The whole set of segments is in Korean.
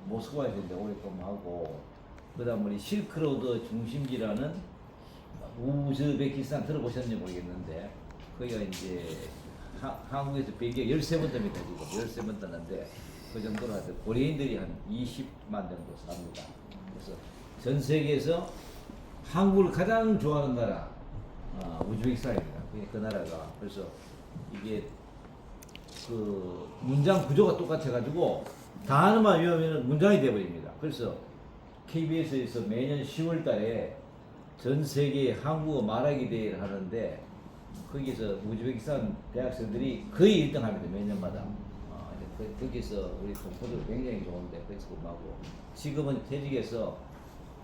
모스크바에서 이제 오래 근무하고, 그다음 우리 실크로드 중심지라는 우즈베키스탄 들어보셨는지 모르겠는데, 거기가 이제 한국에서 비행기 13번 탑니다. 지금 13번 탔는데, 그 정도로 하여튼 고려인들이 한 20만 정도 삽니다. 그래서 전 세계에서 한국을 가장 좋아하는 나라, 우즈베키스탄입니다. 그 나라가. 그래서 이게 그 문장 구조가 똑같아가지고 단어만 외우면 문장이 되어버립니다. 그래서 KBS에서 매년 10월 달에 전 세계 한국어 말하기 대회를 하는데, 거기서 우즈베키스탄 대학생들이 거의 1등 합니다. 매년마다. 거기서 우리 동포들 굉장히 좋은데, 거기서 근무하고, 지금은 퇴직해서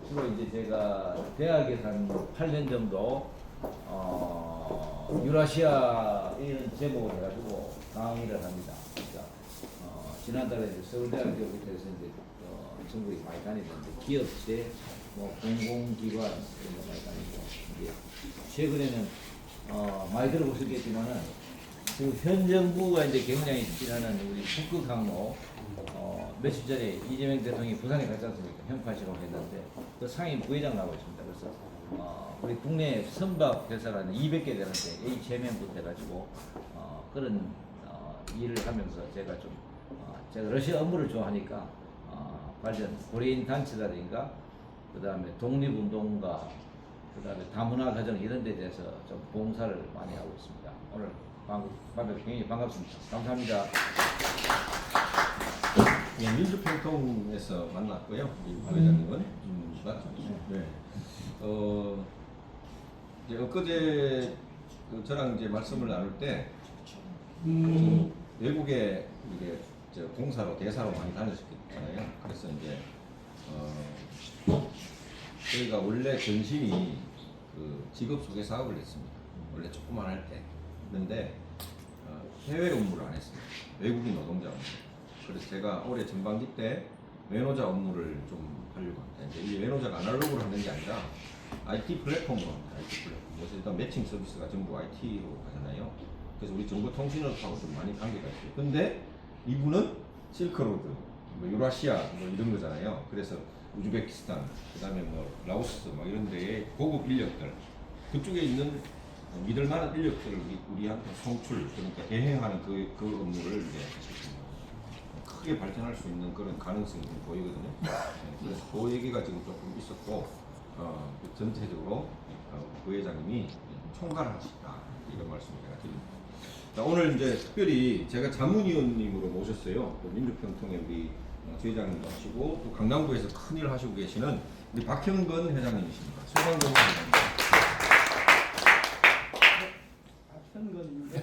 주로 이제 제가 대학에서 한 8년 정도 유라시아 이런 제목을 해가지고 강의를 합니다. 그러니까 지난달에 서울대학교 밑에서 이제 전국에 많이 다니는데, 기업체, 뭐 공공기관 이런 거 많이 다니고, 이제 최근에는 많이 들어보셨겠지만은 그 현 정부가 이제 경량이 지나는 우리 북극 항로, 며칠 전에 이재명 대통령이 부산에 갔지 않습니까? 현판식으로 했는데, 그 상임 부회장 나오고 있습니다. 그래서 우리 국내 선박 회사가 200개 되는데 HMM부터 해가지고 그런 일을 하면서 제가 좀 제가 러시아 업무를 좋아하니까 관련 고려인 단체라든가, 그 다음에 독립운동가, 그 다음에 다문화 가정 이런 데 대해서 좀 봉사를 많이 하고 있습니다. 오늘 만나서 굉장히 반갑습니다. 감사합니다. 예, 민주평통에서 만났고요. 이 박 회장님은 맞죠? 네. 이제 엊그제 저랑 이제 말씀을 나눌 때 외국에 이게 봉사로 대사로 많이 다녔었잖아요. 그래서 이제 저희가 원래 전심이 그 직업 소개 사업을 했습니다. 원래 조그만 할 때. 그런데 해외 업무를 안 했습니다. 외국인 노동자 업무. 그래서 제가 올해 전반기 때 외노자 업무를 좀 하려고 합니다. 이제 이 외노자가 아날로그로 하는 게 아니라 IT 플랫폼으로 합니다. IT 플랫폼. 그래서 일단 매칭 서비스가 전부 IT로 가잖아요. 그래서 우리 정보통신업하고 좀 많이 관계가 있어요. 근데 이분은 실크로드, 뭐 유라시아 뭐 이런 거잖아요. 그래서 우즈베키스탄, 그 다음에 뭐 라오스 뭐 이런 데의 고급 인력들, 그쪽에 있는 믿을만한 인력들을 우리한테 송출, 그러니까 대행하는 그 업무를 이제 크게 발전할 수 있는 그런 가능성이 좀 보이거든요. 그래서 그 얘기가 지금 조금 있었고, 전체적으로 부회장님이 총괄하시다 이런 말씀을 제가 드립니다. 자, 오늘 이제 특별히 제가 자문위원님으로 모셨어요. 또 민주평통의 우리 주회장님도 하시고, 또 강남구에서 큰일 하시고 계시는 우리 박형건 회장님이십니다. 소방공 회장님. 박형건입니다.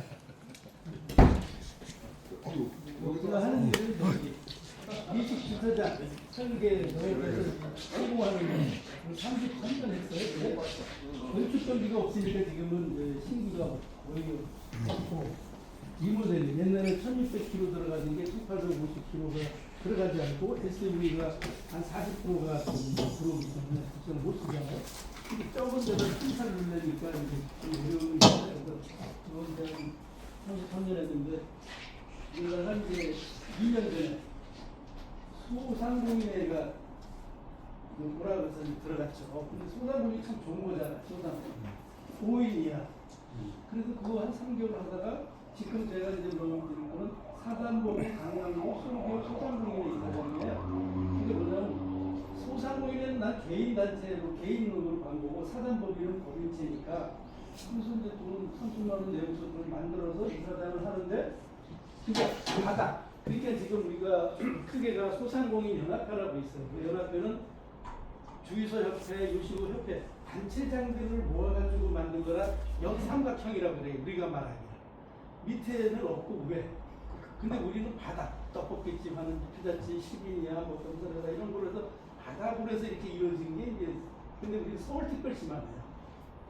우리가 하는 일은 미식주차장 설계 노역에서 성공하는 33년 했어요. 건축 경기가 없으니까 지금은 신규가 거의 없고, 이모델이 옛날에 1600km 들어가는 게 1850km가 들어가지 않고 SUV가 한 40%가 들어오기 때문에 저는 못 쓰잖아요. 근데 적은 데는 신사를 내니까 이제 어려움이 있어요. 그건 제가 33년 했는데, 우리가 한 이제 2년 전에 소상공인회가 뭐라 그래서 들어갔죠. 근데 소상공인이 참 좋은 거잖아. 소상공인 5인 이하. 그래서 그거 한 3개월 하다가 지금 제가 이제 말씀드린 거는 사단법인 강남구 소기업 소상공인회 이사장이에요. 이게 뭐냐면 소상공인은 난 개인 단체로 개인으로 간 거고, 사단법인은 법인체니까 무슨 이제 돈 30만 원 내고서 돈 만들어서 이사장을 하는데, 그러니까 바닥. 그러니까 지금 우리가 크게가 소상공인 연합회라고 있어요. 그 연합회는 주유소협회, 요식업협회 단체장들을 모아가지고 만든 거라 역삼각형이라고 그래요. 우리가 말하기에 밑에는 없고 위에. 근데 우리는 바닥. 떡볶이집 하는 피자집 10인이야, 뭐 점선회사 이런 걸로 해서 바닥으로 해서 이렇게 이루어진 게 이제. 근데 우리 서울특별시 많아요.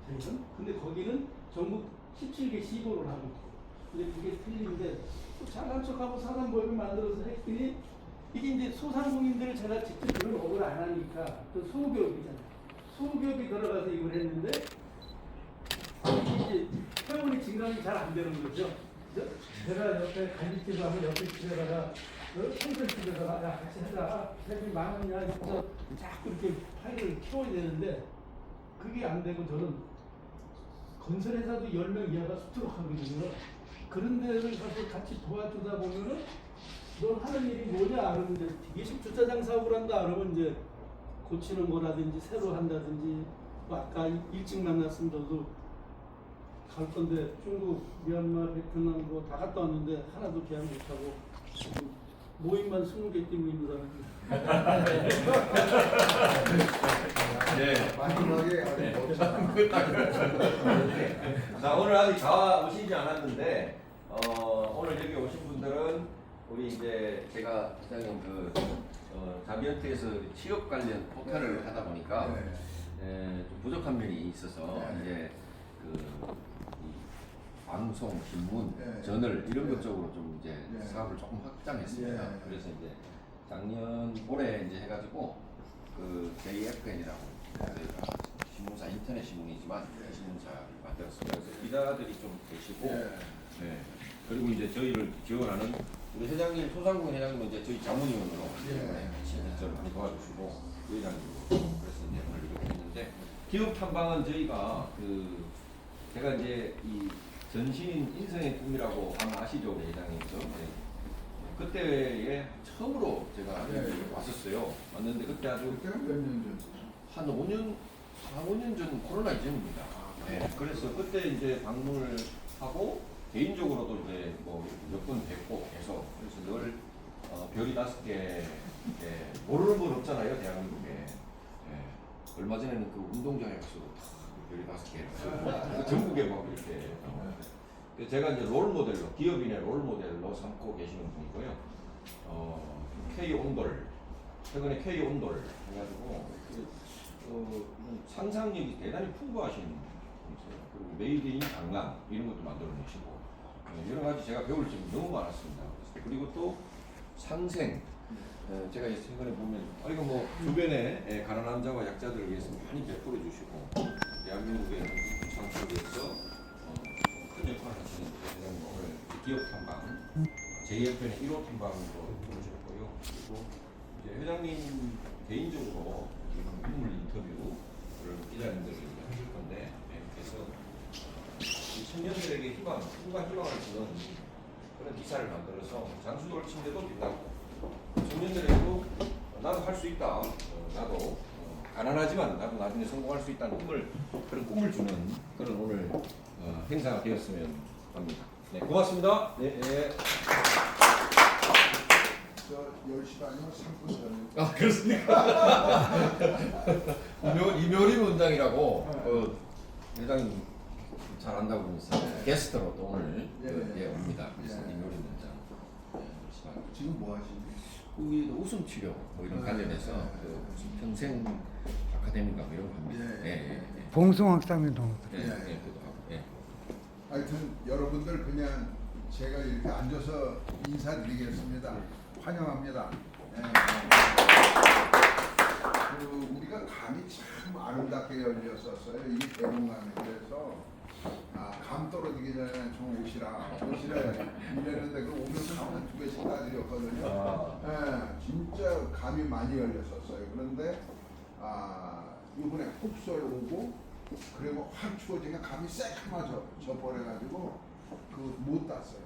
저희는. 근데 거기는 전국 17개 시도를 하고 있고. 근데 그게 틀린데, 잘난 척하고 사단법을 만들어서 했더니, 이게 이제 소상공인들을 제가 직접 이런 업을 안 하니까, 또 소기업이잖아요. 소기업이 들어가서 이걸 했는데, 이게 회원이 증강이 잘 안 되는 거죠. 제가 옆에 갈비집을 하면 옆에 집에다가 콘센트에다가 야 같이 하자. 대신 만 원이야. 그래서 자꾸 이렇게 파일을 키워야 되는데 그게 안 되고 저는 건설회사도 10명 이하가 수두룩 하거든요. 그런 데를 가서 같이 도와주다 보면은 너 하는 일이 뭐냐? 그러면 이제 대기식 주차장 사업을 한다. 그러면 이제 고치는 거라든지 새로 한다든지 뭐 아까 일찍 만났으면 저도 갈 건데 중국, 미얀마, 베트남 뭐 다 갔다 왔는데 하나도 계약 못하고 지금 모임만 20개 뛰고 있는 사람입니다. 네. 마지막에 자, 오늘 아직 다 오시지 않았는데 오늘 여기 오신 분들은 우리 이제 제가 회장님 자비언트에서 취업 관련 포탈을 하다 보니까 좀 부족한 면이 있어서 이제 이 방송, 신문, 저널 이런 것 쪽으로 좀 이제 사업을 조금 확장했습니다. 그래서 이제 작년 올해 이제 해가지고 그 JFN이라고 저희가 신문사 인터넷 신문이지만 신문사를 만들었습니다. 그래서 기자들이 좀 계시고, 네. 그리고 이제 저희를 지원하는 우리 회장님 소상공 회장님은 이제 저희 자문위원으로 진짜로 많이 도와주시고 회장님도 그래서 이제 오늘 이렇게 했는데 기업 탐방은 저희가 제가 이제 이 전신인 인생의 꿈이라고 아마 아시죠, 우리 회장님도. 네. 그때에 처음으로 제가 여기 왔었어요. 왔는데 그때 아주 그때는 몇 년 전? 한 5년, 4, 5년 전 코로나 이전입니다. 네. 그래서 그때 이제 방문을 하고 개인적으로도 이제 뭐 몇 번 뵙고 계속 그래서 늘 별이 5개 모르는 분 없잖아요, 대한민국에. 네. 얼마 전에는 그 운동장에 가서 별이 5개 전국에 막 이렇게 제가 이제 롤 모델로 기업인의 롤 모델로 삼고 계시는 분이고요. K 온돌 최근에 K 온돌 해가지고 상상력이 대단히 풍부하신 분이세요. 그리고 메이드 인 강남 이런 것도 만들어내시고 여러 가지 제가 배울 점이 너무 많았습니다. 그리고 또 상생 제가 최근에 보면 이거 뭐 주변에 가난한 자와 약자들을 위해서 많이 베풀어 주시고 대한민국의 상승을 위해서 큰 역할을 하시는 회장님 오늘 기업 탐방 JFN의 1호 탐방으로 부르셨고요. 그리고 이제 회장님 개인적으로 인물 인터뷰를 기자님들이 하실 건데 그래서 이 청년들에게 꿈과 희망을 주는 그런 기사를 만들어서 장수돌 침대도 빛나고 청년들에게도 나도 할 수 있다. 나도 가난하지만 나도 나중에 성공할 수 있다는 그런 꿈을 주는 그런 오늘 행사가 되었으면 합니다. 네, 고맙습니다. 네. 저 10시 반이면 3분 전에. 아, 그렇습니까? 이묘리 원장이라고 회장님 잘 안다고 그러면서 게스트로 또 오늘 옵니다. 그래서 이묘리 원장 10시 반. 지금 뭐 하시니? 우리 웃음 치료 뭐 이런 관련해서 무슨 평생 아카데미인가 뭐 이런 거 합니다. 봉숭아학당에도 그것도 하고. 하여튼 여러분들 그냥 제가 이렇게 앉아서 인사드리겠습니다. 환영합니다. 우리가 감이 참 아름답게 열렸었어요. 이 대문감이. 그래서 감 떨어지기 전에 좀 오시라 이랬는데 그 오면서 한 2개씩 따드렸거든요. 진짜 감이 많이 열렸었어요. 그런데 이번에 흡수를 오고 그리고 확 추워지니까 감이 새카마져 버려가지고 못 땄어요.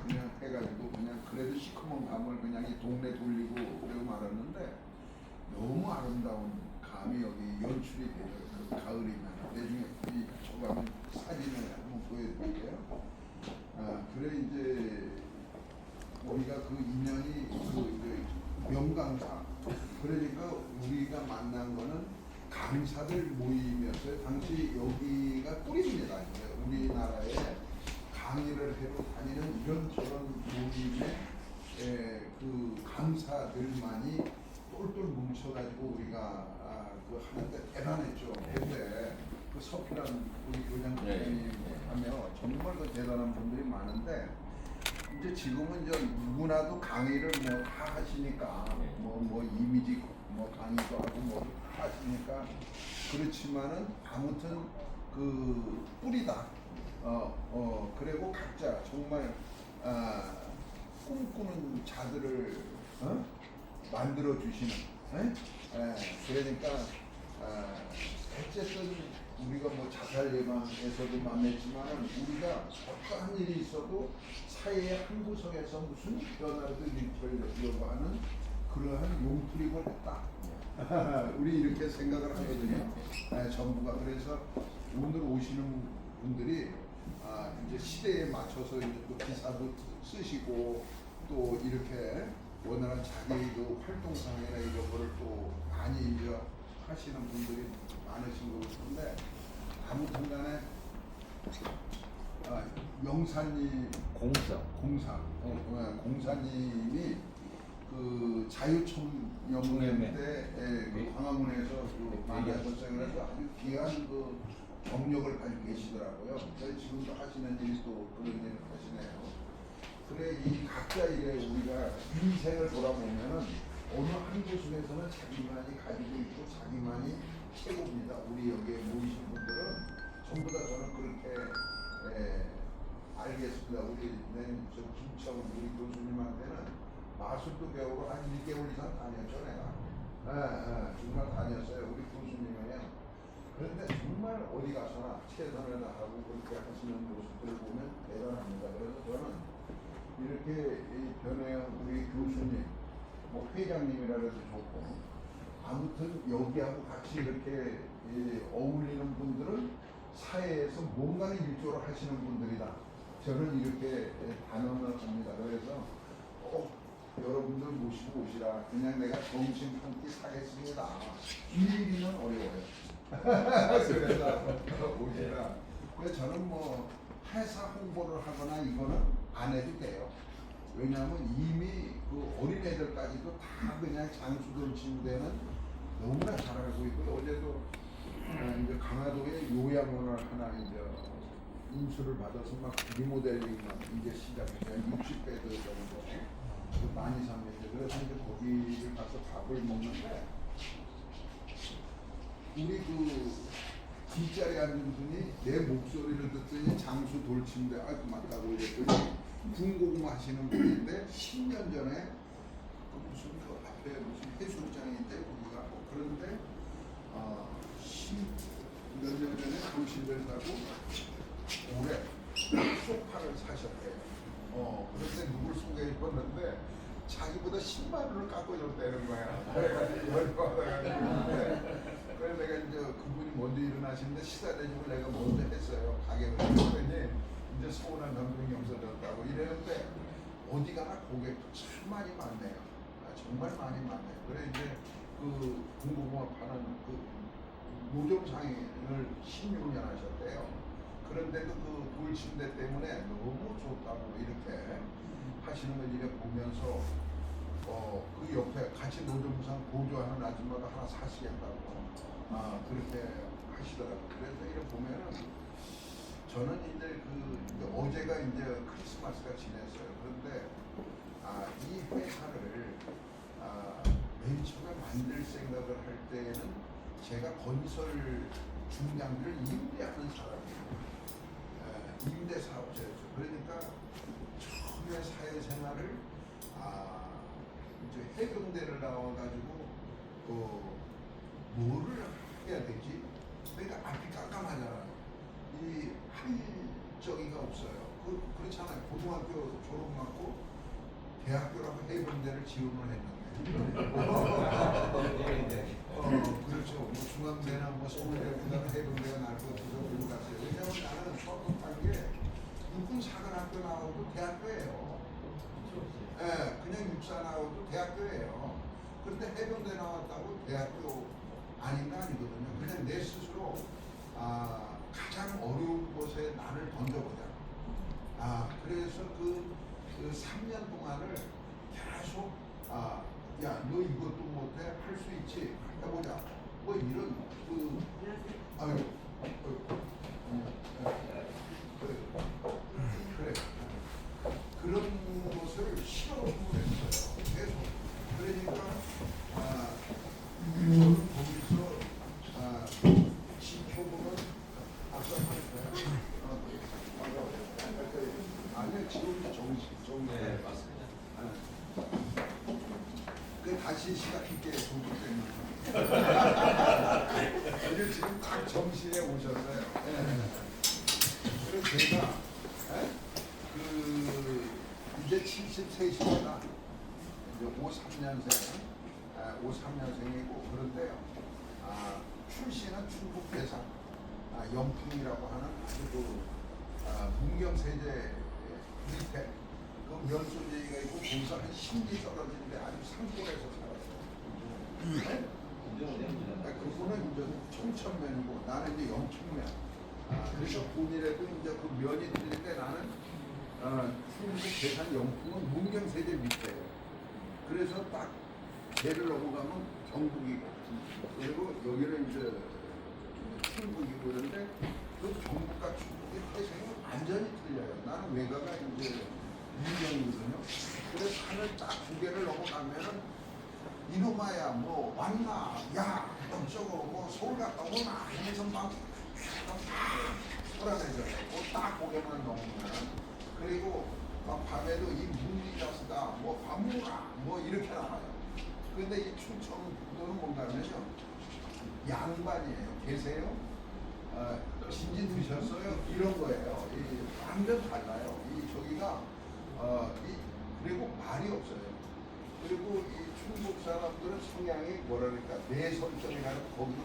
그냥 해가지고 그냥 그래도 시커먼 감을 그냥 이 동네 돌리고 그러고 말았는데 너무 아름다운 감이 여기 연출이 돼요. 그 가을이면 나중에 이 저거 사진을 한번 보여드릴게요. 그래 이제 우리가 그 인연이 명강사 그러니까 우리가 만난 거는 강사들 모임이었어요. 당시 여기가 꿀입니다. 우리나라에 강의를 해로 다니는 이런저런 모임에 그 강사들만이 똘똘 뭉쳐가지고 우리가 하는데 대단했죠. 그때 그 서피란 우리 교장선생님 하면 정말 그 대단한 분들이 많은데 이제 지금은 이제 누구나도 강의를 뭐 다 하시니까 뭐 이미지 뭐 강의도 하고 뭐 다 하시니까 그렇지만은 아무튼 그 뿌리다 그리고 각자 정말 꿈꾸는 자들을 만들어 주시는. 그러니까 어쨌든 우리가 뭐 자살 예방에서도 만났지만 우리가 어떠한 일이 있어도 사회의 한 구석에서 무슨 변화라도 일으키려고 하는 그러한 용풀이고 됐다. 우리 이렇게 생각을 하거든요. 정부가. 그래서 오늘 오시는 분들이 이제 시대에 맞춰서 이제 또 기사도 쓰시고 또 이렇게 원활한 자기 그 활동상이나 이런 거를 또 많이 이제 하시는 분들이 많으신 것 같은데 아무튼 간에 영산이 공사님이 그 자유청년회 때 그 광화문에서 그 만나셨어요. 그래서 아주 귀한 그 경력을 가지고 계시더라고요. 지금도 하시는 일이 또 그런 일을 하시네요. 그래 이 각자 일에 우리가 인생을 돌아보면은 어느 한 곳에서는 자기만이 가지고 있고 자기만이 최고입니다. 우리 여기에 모이신 분들은 전부 다 저는 그렇게 알겠습니다. 우리 김청 우리 교수님한테는 마술도 배우고 한 1개월 이상 다녔죠 내가. 정말 다녔어요. 우리 교수님이에요. 그런데 정말 어디 가서나 최선을 다하고 그렇게 하시는 모습들을 보면 대단합니다. 그래서 저는 이렇게 이 변호영 우리 교수님, 뭐 회장님이라 해도 좋고 아무튼 여기하고 같이 이렇게 어울리는 분들은 사회에서 뭔가를 일조를 하시는 분들이다. 저는 이렇게 단언을 합니다. 그래서 여러분들 모시고 오시라. 그냥 내가 점심 한 끼 사겠습니다. 일일이는 어려워요. 그래서 오시라. 그래서 저는 뭐 회사 홍보를 하거나 이거는 안 해도 돼요. 왜냐하면 이미 그 어린애들까지도 다 그냥 장수들 침대는 너무나 잘 알고 있고 어제도 이제 강화도에 요양원을 하나 이제 인수를 받아서 막 리모델링만 이제 시작해서 60배들 정도 많이 삽니다. 그래서 이제 거기를 가서 밥을 먹는데 우리 그 뒷자리에 앉은 분이 내 목소리를 듣더니 장수 돌침대 아이고 맞다고 이랬더니 군고구마 하시는 분인데 10년 전에 그 무슨 그 앞에 무슨 해수욕장인데 거기가 그런데 10몇 년 전에 돌침대를 사고 올해 소파를 사셨대요. 그런데 누굴 소개해줬는데 자기보다 10만 원을 깎아줬다는 거야. 그래가지고 열받아가지고 그래서 내가 이제 그분이 먼저 일어나시는데 시사 대접을 내가 먼저 했어요. 가게를 했더니 이제 서운한 감정이 없어졌다고 이랬는데 어디 가나 고객도 참 많이 많네요. 정말 많이 많네요. 그래 이제 그 군고구마 파는 그 노점상인을 16년 하셨대요. 그런데도 그 돌침대 때문에 너무 좋다고 이렇게 하시는 걸 이렇게 보면서 그 옆에 같이 노점상 보조하는 아줌마도 하나 사시겠다고 그렇게 하시더라고요. 그래서 이렇게 보면은 저는 이제 어제가 이제 크리스마스가 지냈어요. 그런데 이 회사를 맨 처음에 만들 생각을 할 때에는 제가 건설 중량들을 임대하는 사람이에요. 임대 사업자였죠. 그러니까 처음에 사회생활을 이제 해병대를 나와가지고 뭐를 해야 되지? 그러니까 앞이 깜깜하잖아요. 이 할 적이가 없어요. 그렇잖아요. 고등학교 졸업 맞고 대학교라고 해병대를 지원을 했는데. 그렇죠. 뭐 중앙대나 뭐 서울대보다는 해병대가 나을 것 같아서 그러고 갔어요. 왜냐면 나는 수학급한 게 육군사관학교 나오고 대학교예요. 그냥 육사 나오고 대학교예요. 그런데 해병대 나왔다고 대학교 아닌가 아니거든요. 그냥 내 스스로 가장 어려운 곳에 나를 던져보자. 그래서 그 3년 동안을 계속 야, 너 이것도 못해? 할 수 있지? 해보자. 뭐 이런 그래. 그런 것을 실험을 했어요. 계속. 그러니까 거기서 지표부는 아까 말했어요. 함께 공부했는데 아주 지금 딱 정신에 오셨어요. 그래서 제가 이제 73시입니다. 이제 53년생이고 그런데요. 출신은 충북 대산 영풍이라고 하는 아주 문경세제 밑에 그 면소제가 있고 거기서 한 10리 떨어지는데 아주 산골에서 살았어요. 그분은 이제 청천면이고 나는 이제 영풍면. 그래서 군이라도 이제 그 면이 틀린데 나는 충북 대산 영풍은 문경세제 밑에예요. 그래서 딱 배를 넘어가면 경북이고 그리고 여기는 이제 충북이고 그런데 그 경북과 충북의 태생이 완전히 틀려요. 나는 외가가 이제 문경이거든요. 그래서 산을 딱 두 개를 넘어가면은 이놈아야 뭐 왔나 야 어쩌고 뭐 서울 갔다 오나 하면서 막 돌아다녀요. 딱 고개만 넘으면 그리고 밤에도 이 문리자스다 뭐 밤무가 뭐 이렇게 나와요. 근데 이 충청도는 뭔가 하면요 양반이에요. 계세요? 진지 드셨어요? 이런 거예요. 완전 달라요. 저기가 그리고 말이 없어요. 그리고 이 충북 사람들은 성향이 뭐라 그럴까 내설정이라는 거기도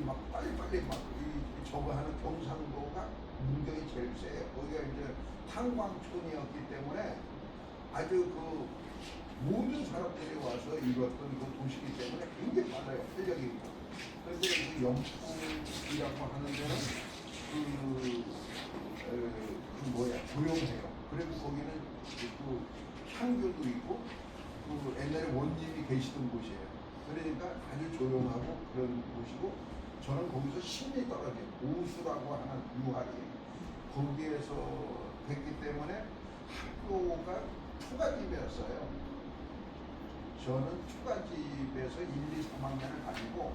막 빨리빨리 막 저거 하는 경상도가 문경이 제일 세요. 거기가 이제 탄광촌이었기 때문에 아주 그 모든 사람들이 와서 이뤘던 그 도시이기 때문에 굉장히 많아요. 활력이 있고. 그런데 그 영풍이라고 하는 데는 조용해요. 그리고 거기는 그 향교도 있고 그 옛날에 원님이 계시던 곳이에요. 그러니까 아주 조용하고 그런 곳이고 저는 거기서 10리 떨어진 오수라고 하는 유학이 거기에서 됐기 때문에 학교가 초가집이었어요. 저는 초가집에서 1, 2, 3학년을 가지고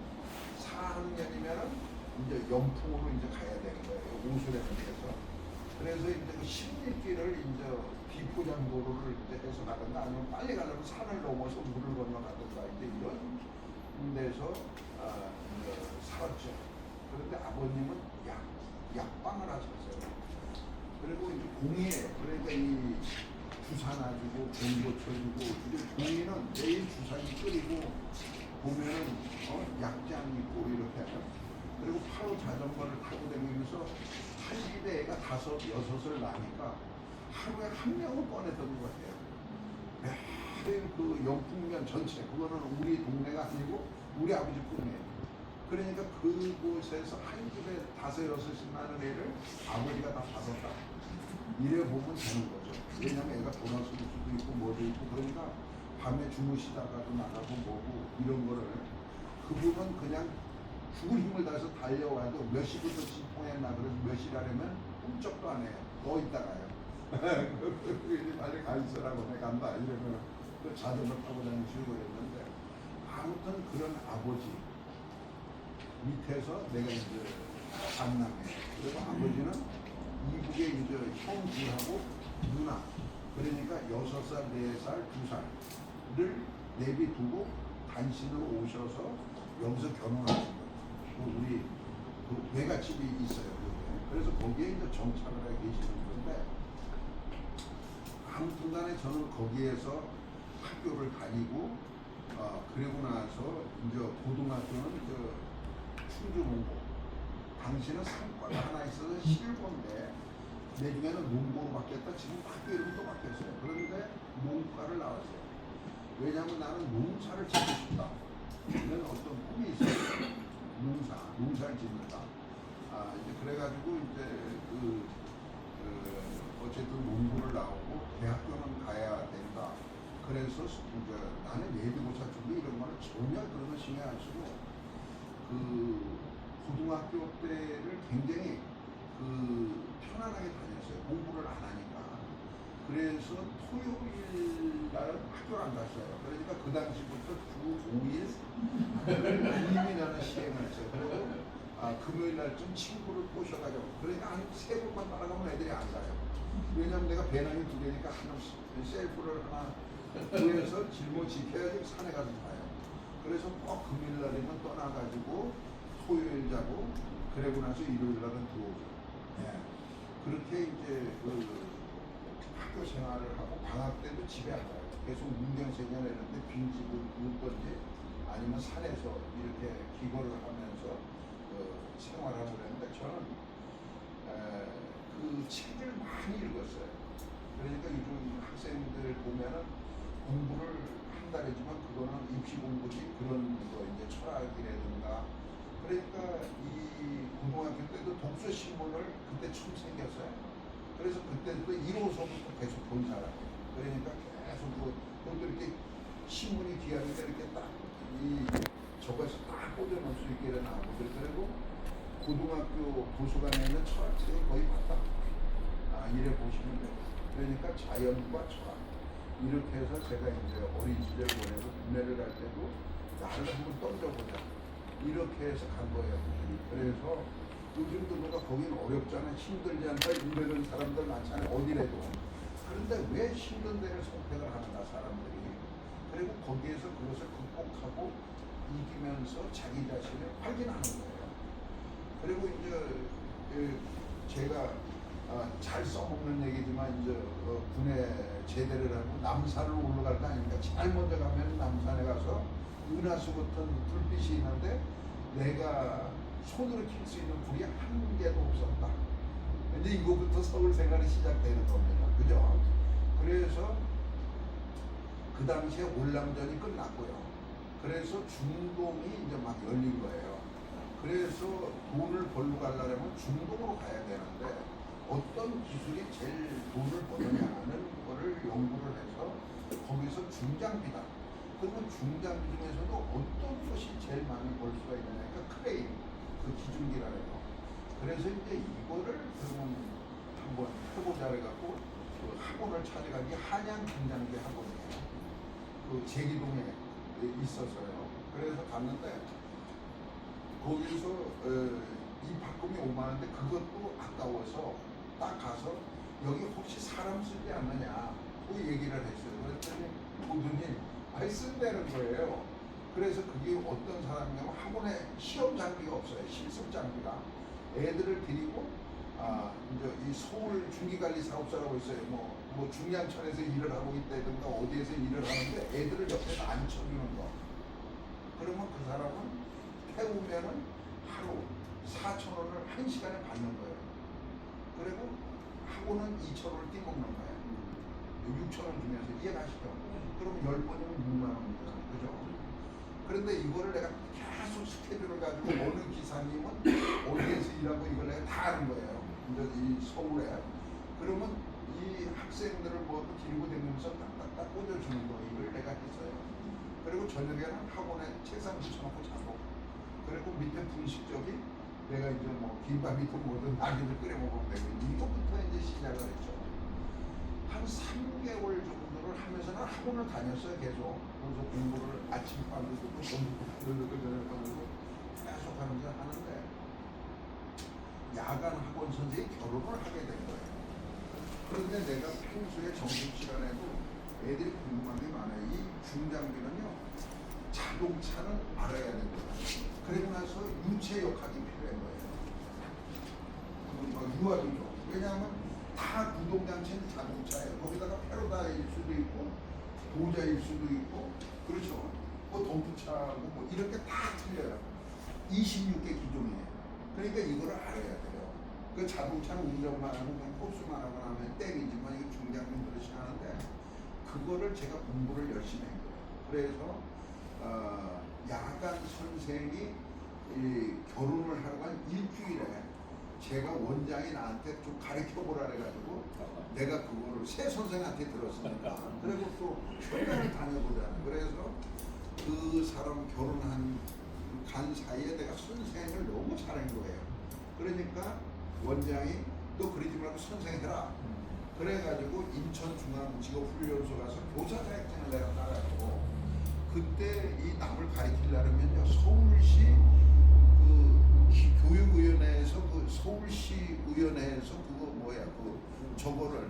4학년이면 이제 영풍으로 이제 가야 되는 거예요. 오수라는 데서. 그래서 이제 그 10리길을 이제 비포장도로를 이제 해서 가든가 아니면 빨리 가려면 산을 넘어서 물을 건너가든가 이제 이런 데서 이제 살았죠. 그런데 아버님은 약방을 하셨어요. 그리고 이제 공이에요. 그러니까 이 주사 놔주고 공 고쳐주고 이제 공이는 매일 주사기 끓이고 보면은 약장 있고 이렇게 해요. 그리고 파로 자전거를 타고 다니면서 한 집에 애가 5, 6을 나니까 하루에 한 명은 꺼내던 것 같아요. 매일 그 영풍면 전체 그거는 우리 동네가 아니고 우리 아버지 꿈이에요. 그러니까 그곳에서 한 집에 5, 6씩 나는 애를 아버지가 다 받았다. 이래 보면 되는 거죠. 왜냐면 애가 돌아설 수도 있고 뭐도 있고 그러니까 밤에 주무시다가도 나가고 뭐고 이런 거를 그분은 그냥 죽을 힘을 다해서 달려와도 몇 시부터 집통했나 그래서 몇 시라면 꿈쩍도 안 해요. 너 이따 가요. 빨리 가 있으라고 내가 간다 이러면 그 자전거 타고 다니시고 그랬는데 아무튼 그런 아버지 밑에서 내가 이제 장남이에요. 그리고 아버지는 이북에 이제 형 둘하고 누나 그러니까 6살, 4살, 2살을 내비두고 단신으로 오셔서 여기서 결혼하신 거예요. 우리 그 외갓집이 있어요. 그래서 거기에 이제 정착을 해 계시는 건데 아무튼간에 저는 거기에서 학교를 다니고 그리고 나서 이제 고등학교는 충주농고 당시는 상과가 하나 있어서 실고인데 내중에는 농고로 바뀌었다. 지금 학교 이름이 또 바뀌었어요. 그런데 농과를 나왔어요. 왜냐하면 나는 농사를 짓고 싶다. 이런 어떤 꿈이 있어요. 농사를 짓는다. 이제 그래가지고 이제 어쨌든 농부를 나오고 대학교는 가야 된다. 그래서 이제 나는 예비고사 준비 이런 거는 전혀 그런 거 신경 안 쓰고 고등학교 때를 굉장히 편안하게 다녔어요. 공부를 안 하니까. 그래서 토요일 날은 학교를 안 갔어요. 그러니까 그 당시부터 주 5일 이미 나는 시행을 했어요. 그리고 금요일 날좀 친구를 꼬셔가지고 그러니까 한 3곳만 따라가면 애들이 안 가요. 왜냐면 내가 배낭이 2개니까 하나 셀프를 하나 구해서 짊어지켜야지 산에 가서 가요. 그래서 뭐 금요일 날이면 떠나가지고 토요일 자고 그러고 나서 일요일 날은 들어오죠. 예. 그렇게 이제 그 학교 생활을 하고 방학 때도 집에 안 가요. 계속 문경세냐 이런데 빈집을 묵던지 아니면 산에서 이렇게 기거를 하면서 생활하고 그랬는데 저는 그 책을 많이 읽었어요. 그러니까 요즘 학생들 보면은 공부를 한다지만 그거는 입시 공부지 그런 거 이제 철학이라든가 그러니까 이 고등학교 때도 독서 신문을 그때 처음 생겼어요. 그래서 그때도 1호서부터 계속 본 사람이에요. 그러니까 계속 그것도 이렇게 신문이 귀하니까 이렇게 딱 이 저것이 딱 꽂아놓을 수 있게 나오고 그리고 고등학교 도서관에 있는 철학책을 거의 봤다. 이래 보시면 돼요. 그러니까 자연과 철학 이렇게 해서 제가 이제 어린 시절 보내고 군대를 갈 때도 나를 한번 던져보자 이렇게 해서 간 거예요. 그래서 요즘도 누가 거긴 어렵잖아 힘들지 않다 이러는 사람들 많잖아요. 어디래도. 그런데 왜 힘든 데를 선택을 하는가 사람들이. 그리고 거기에서 그것을 극복하고 이기면서 자기 자신을 확인하는 거예요. 그리고 이제 제가 잘 써먹는 얘기지만 이제 군에 제대를 하고 남산을 올라갈 거 아닙니까? 제일 먼저 가면 남산에 가서 은하수 같은 불빛이 있는데 내가 손으로 켤 수 있는 불이 한 개도 없었다. 이제 이거부터 서울 생활이 시작되는 겁니다. 그죠? 그래서 그 당시에 월남전이 끝났고요. 그래서 중동이 이제 막 열린 거예요. 그래서 돈을 벌러 가려면 중동으로 가야 되는데 어떤 기술이 제일 돈을 버느냐는 거를 연구를 해서 거기서 중장비다. 그러면 중장비 중에서도 어떤 것이 제일 많이 벌 수가 있느냐니까 크레인, 그 기중기라는 거. 그래서 이제 이거를 그러면 한번 해보자 해갖고 그 학원을 찾아간 게 한양 중장비 학원이에요. 그 제기동에 있었어요. 그래서 갔는데 거기서 입학금이 5만 원인데 그것도 아까워서 딱 가서 여기 혹시 사람 쓰지 않느냐 그 얘기를 했어요. 그랬더니 그분이 아예 쓴다는 거예요. 그래서 그게 어떤 사람이냐면 학원에 시험 장비가 없어요. 실습 장비가. 애들을 데리고 이제 이 서울 중기관리사업소라고 있어요. 뭐 중량천에서 일을 하고 있다든가 어디에서 일을 하는데 애들을 옆에 앉혀주는 거. 그러면 그 사람은 태우면은 하루 4,000원을 1시간에 받는 거예요. 그리고 학원은 2,000원을 떼먹는 거예요. 6,000원 주면서 이해가시죠? 그러면 10번이면 6만 원입니다. 그죠? 그런데 이거를 내가 계속 스케줄을 가지고 어느 기사님은 어디에서 일하고 이걸 내가 다 아는 거예요. 이제 이 서울에. 그러면 이 학생들을 뭐 데리고 다니면서 딱딱딱 꽂아주는 거 이걸 내가 했어요. 그리고 저녁에는 학원에 책상 붙여놓고 자고 그리고 밑에 분식적이 내가 이제 뭐 김밥이든 뭐든 나기를 끓여 먹으면 되고 이거부터 이제 시작을 했죠. 한 3개월 정도를 하면서는 학원을 다녔어요. 계속. 그래서 공부를 아침밥을 듣고 저녁밥을 듣고 저녁밥을 계속 하는데 야간 학원 선생님이 결혼을 하게 된 거예요. 그런데 내가 평소에 점심시간에도 애들이 궁금한 게 많아요. 이 중장비는요, 자동차는 알아야 됩니다. 그리고 나서 유체 역학이 필요한 거예요. 유아기죠. 왜냐하면 다 구동장치는 자동차예요. 거기다가 페로다일 수도 있고, 도자일 수도 있고, 그렇죠. 뭐 덤프차하고 뭐 이렇게 다 틀려요. 26개 기종이에요. 그러니까 이거를 알아야 돼요. 그 자동차는 운전만 하고 그냥 kop수만 하고 나면 땡이지만 이거 중장비 그릇이 하는데 그거를 제가 공부를 열심히 한 거예요. 그래서 야간 선생이 결혼을 하고 한 일주일에 제가 원장이 나한테 좀 가르쳐보라 해가지고 내가 그거를 새 선생한테 들었으니까 그리고 또 현장을 다녀보자. 그래서 그 사람 간 사이에 내가 선생을 너무 잘한 거예요. 그러니까 원장이 너 그러지 말고 선생해라. 그래가지고 인천중앙직업훈련소 가서 교사 자격증을 내가 따가지고 그때 이 남을 가르치려면요 서울시 그 교육위원회에서 그 서울시 의원회에서 저거를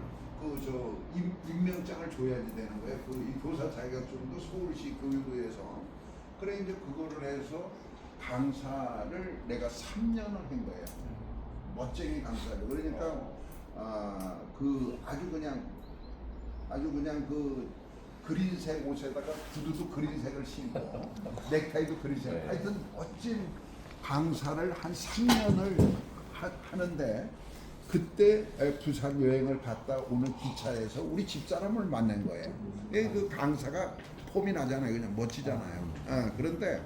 임명장을 줘야지 되는 거예요. 이 교사 자격증도 서울시 교육위에서. 그래 이제 그거를 해서 강사를 내가 3년을 한 거예요. 멋쟁이 강사를. 그러니까 그 아주 그냥 그 그린색 옷에다가 구두도 그린색을 신고 넥타이도 그린색. 하여튼 멋진 강사를 한 3년을 하는데 그때 부산 여행을 갔다 오는 기차에서 우리 집사람을 만난 거예요. 그 강사가 폼이 나잖아요. 그냥 멋지잖아요. 그런데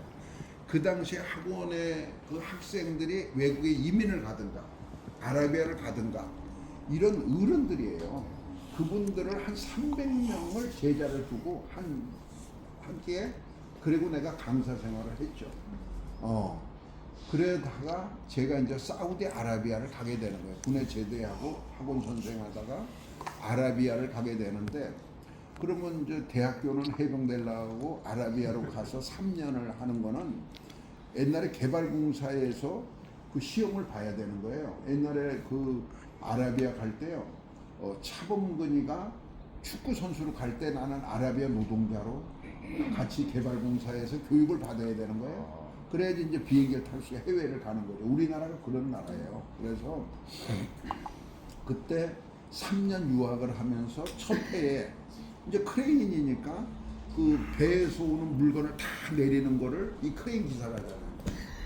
그 당시 학원에 그 학생들이 외국에 이민을 가든가 아라비아를 가든가 이런 어른들이에요. 그분들을 한 300명을 제자를 두고 함께 그리고 내가 강사 생활을 했죠. 그러다가 제가 이제 사우디 아라비아를 가게 되는 거예요. 군에 제대하고 학원 선생하다가 아라비아를 가게 되는데 그러면 이제 대학교는 해병되려고 아라비아로 가서 3년을 하는 거는 옛날에 개발공사에서 그 시험을 봐야 되는 거예요. 옛날에 그 아라비아 갈 때요. 차범근이가 축구 선수로 갈 때 나는 아라비아 노동자로 같이 개발공사에서 교육을 받아야 되는 거예요. 그래야지 이제 비행기를 탈 수 해외를 가는 거죠. 우리나라가 그런 나라예요. 그래서 그때 3년 유학을 하면서 첫 해에 이제 크레인이니까 그 배에서 오는 물건을 다 내리는 거를 이 크레인 기사가 하잖아요.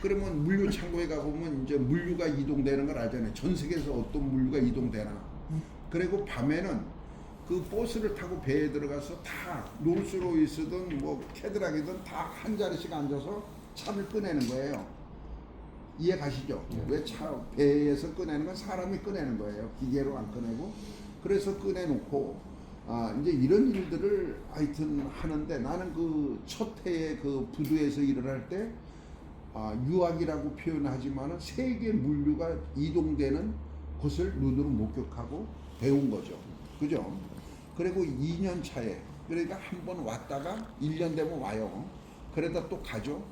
그러면 물류 창고에 가보면 이제 물류가 이동되는 걸 알잖아요. 전 세계에서 어떤 물류가 이동되나. 그리고 밤에는 그 버스를 타고 배에 들어가서 다 롤스로이스든 뭐 캐드락이든 다 한 자리씩 앉아서 차를 꺼내는 거예요. 이해 가시죠? 왜 차 배에서 꺼내는 건 사람이 꺼내는 거예요. 기계로 안 꺼내고. 그래서 꺼내놓고 이제 이런 일들을 하여튼 하는데 나는 그 첫 해에 그 부두에서 일을 할 때 유학이라고 표현하지만은 세계 물류가 이동되는 것을 눈으로 목격하고 배운 거죠. 그죠? 그리고 2년 차에 그러니까 한 번 왔다가 1년 되면 와요. 그러다 또 가죠.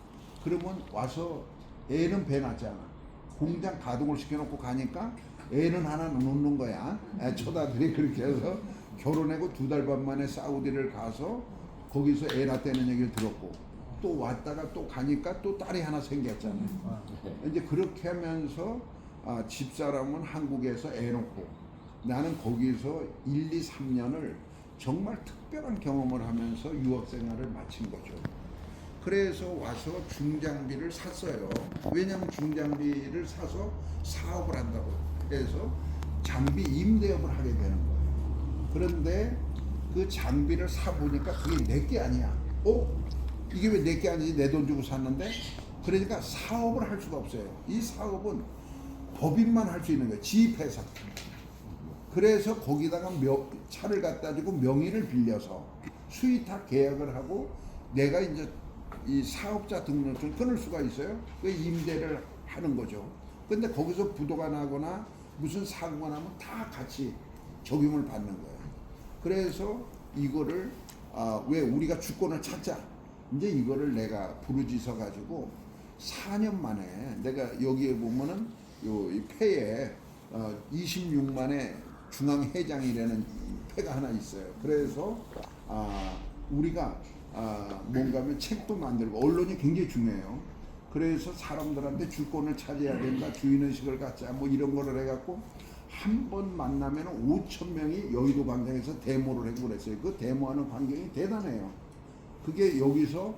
그러면 와서 애는 배 났잖아. 공장 가동을 시켜놓고 가니까 애는 하나 놓는 거야. 초다들이 그렇게 해서 결혼하고 2달 반 만에 사우디를 가서 거기서 애 낳았다는 얘기를 들었고 또 왔다가 또 가니까 또 딸이 하나 생겼잖아요. 이제 그렇게 하면서 집사람은 한국에서 애 놓고 나는 거기서 1, 2, 3년을 정말 특별한 경험을 하면서 유학 생활을 마친 거죠. 그래서 와서 중장비를 샀어요. 왜냐하면 중장비를 사서 사업을 한다고 해서 장비 임대업을 하게 되는 거예요. 그런데 그 장비를 사보니까 그게 내게 아니야. 이게 왜 내게 아니지? 내 돈 주고 샀는데? 그러니까 사업을 할 수가 없어요. 이 사업은 법인만 할 수 있는 거예요. 지입회사. 그래서 거기다가 차를 갖다 주고 명의를 빌려서 수의탁 계약을 하고 내가 이제 이 사업자 등록증을 끊을 수가 있어요. 그 임대를 하는 거죠. 근데 거기서 부도가 나거나 무슨 사고가 나면 다 같이 적용을 받는 거예요. 그래서 이거를 왜 우리가 주권을 찾자. 이제 이거를 내가 부르짖어 가지고 4년 만에 내가 여기에 보면은 이 패에 26만의 중앙회장이라는 패가 하나 있어요. 그래서 우리가 뭔가 하면 책도 만들고 언론이 굉장히 중요해요. 그래서 사람들한테 주권을 차지해야 된다. 주인의식을 갖자. 뭐 이런 거를 해갖고 한 번 만나면 5천 명이 여의도 광장에서 데모를 하고 그랬어요. 그 데모하는 광경이 대단해요. 그게 여기서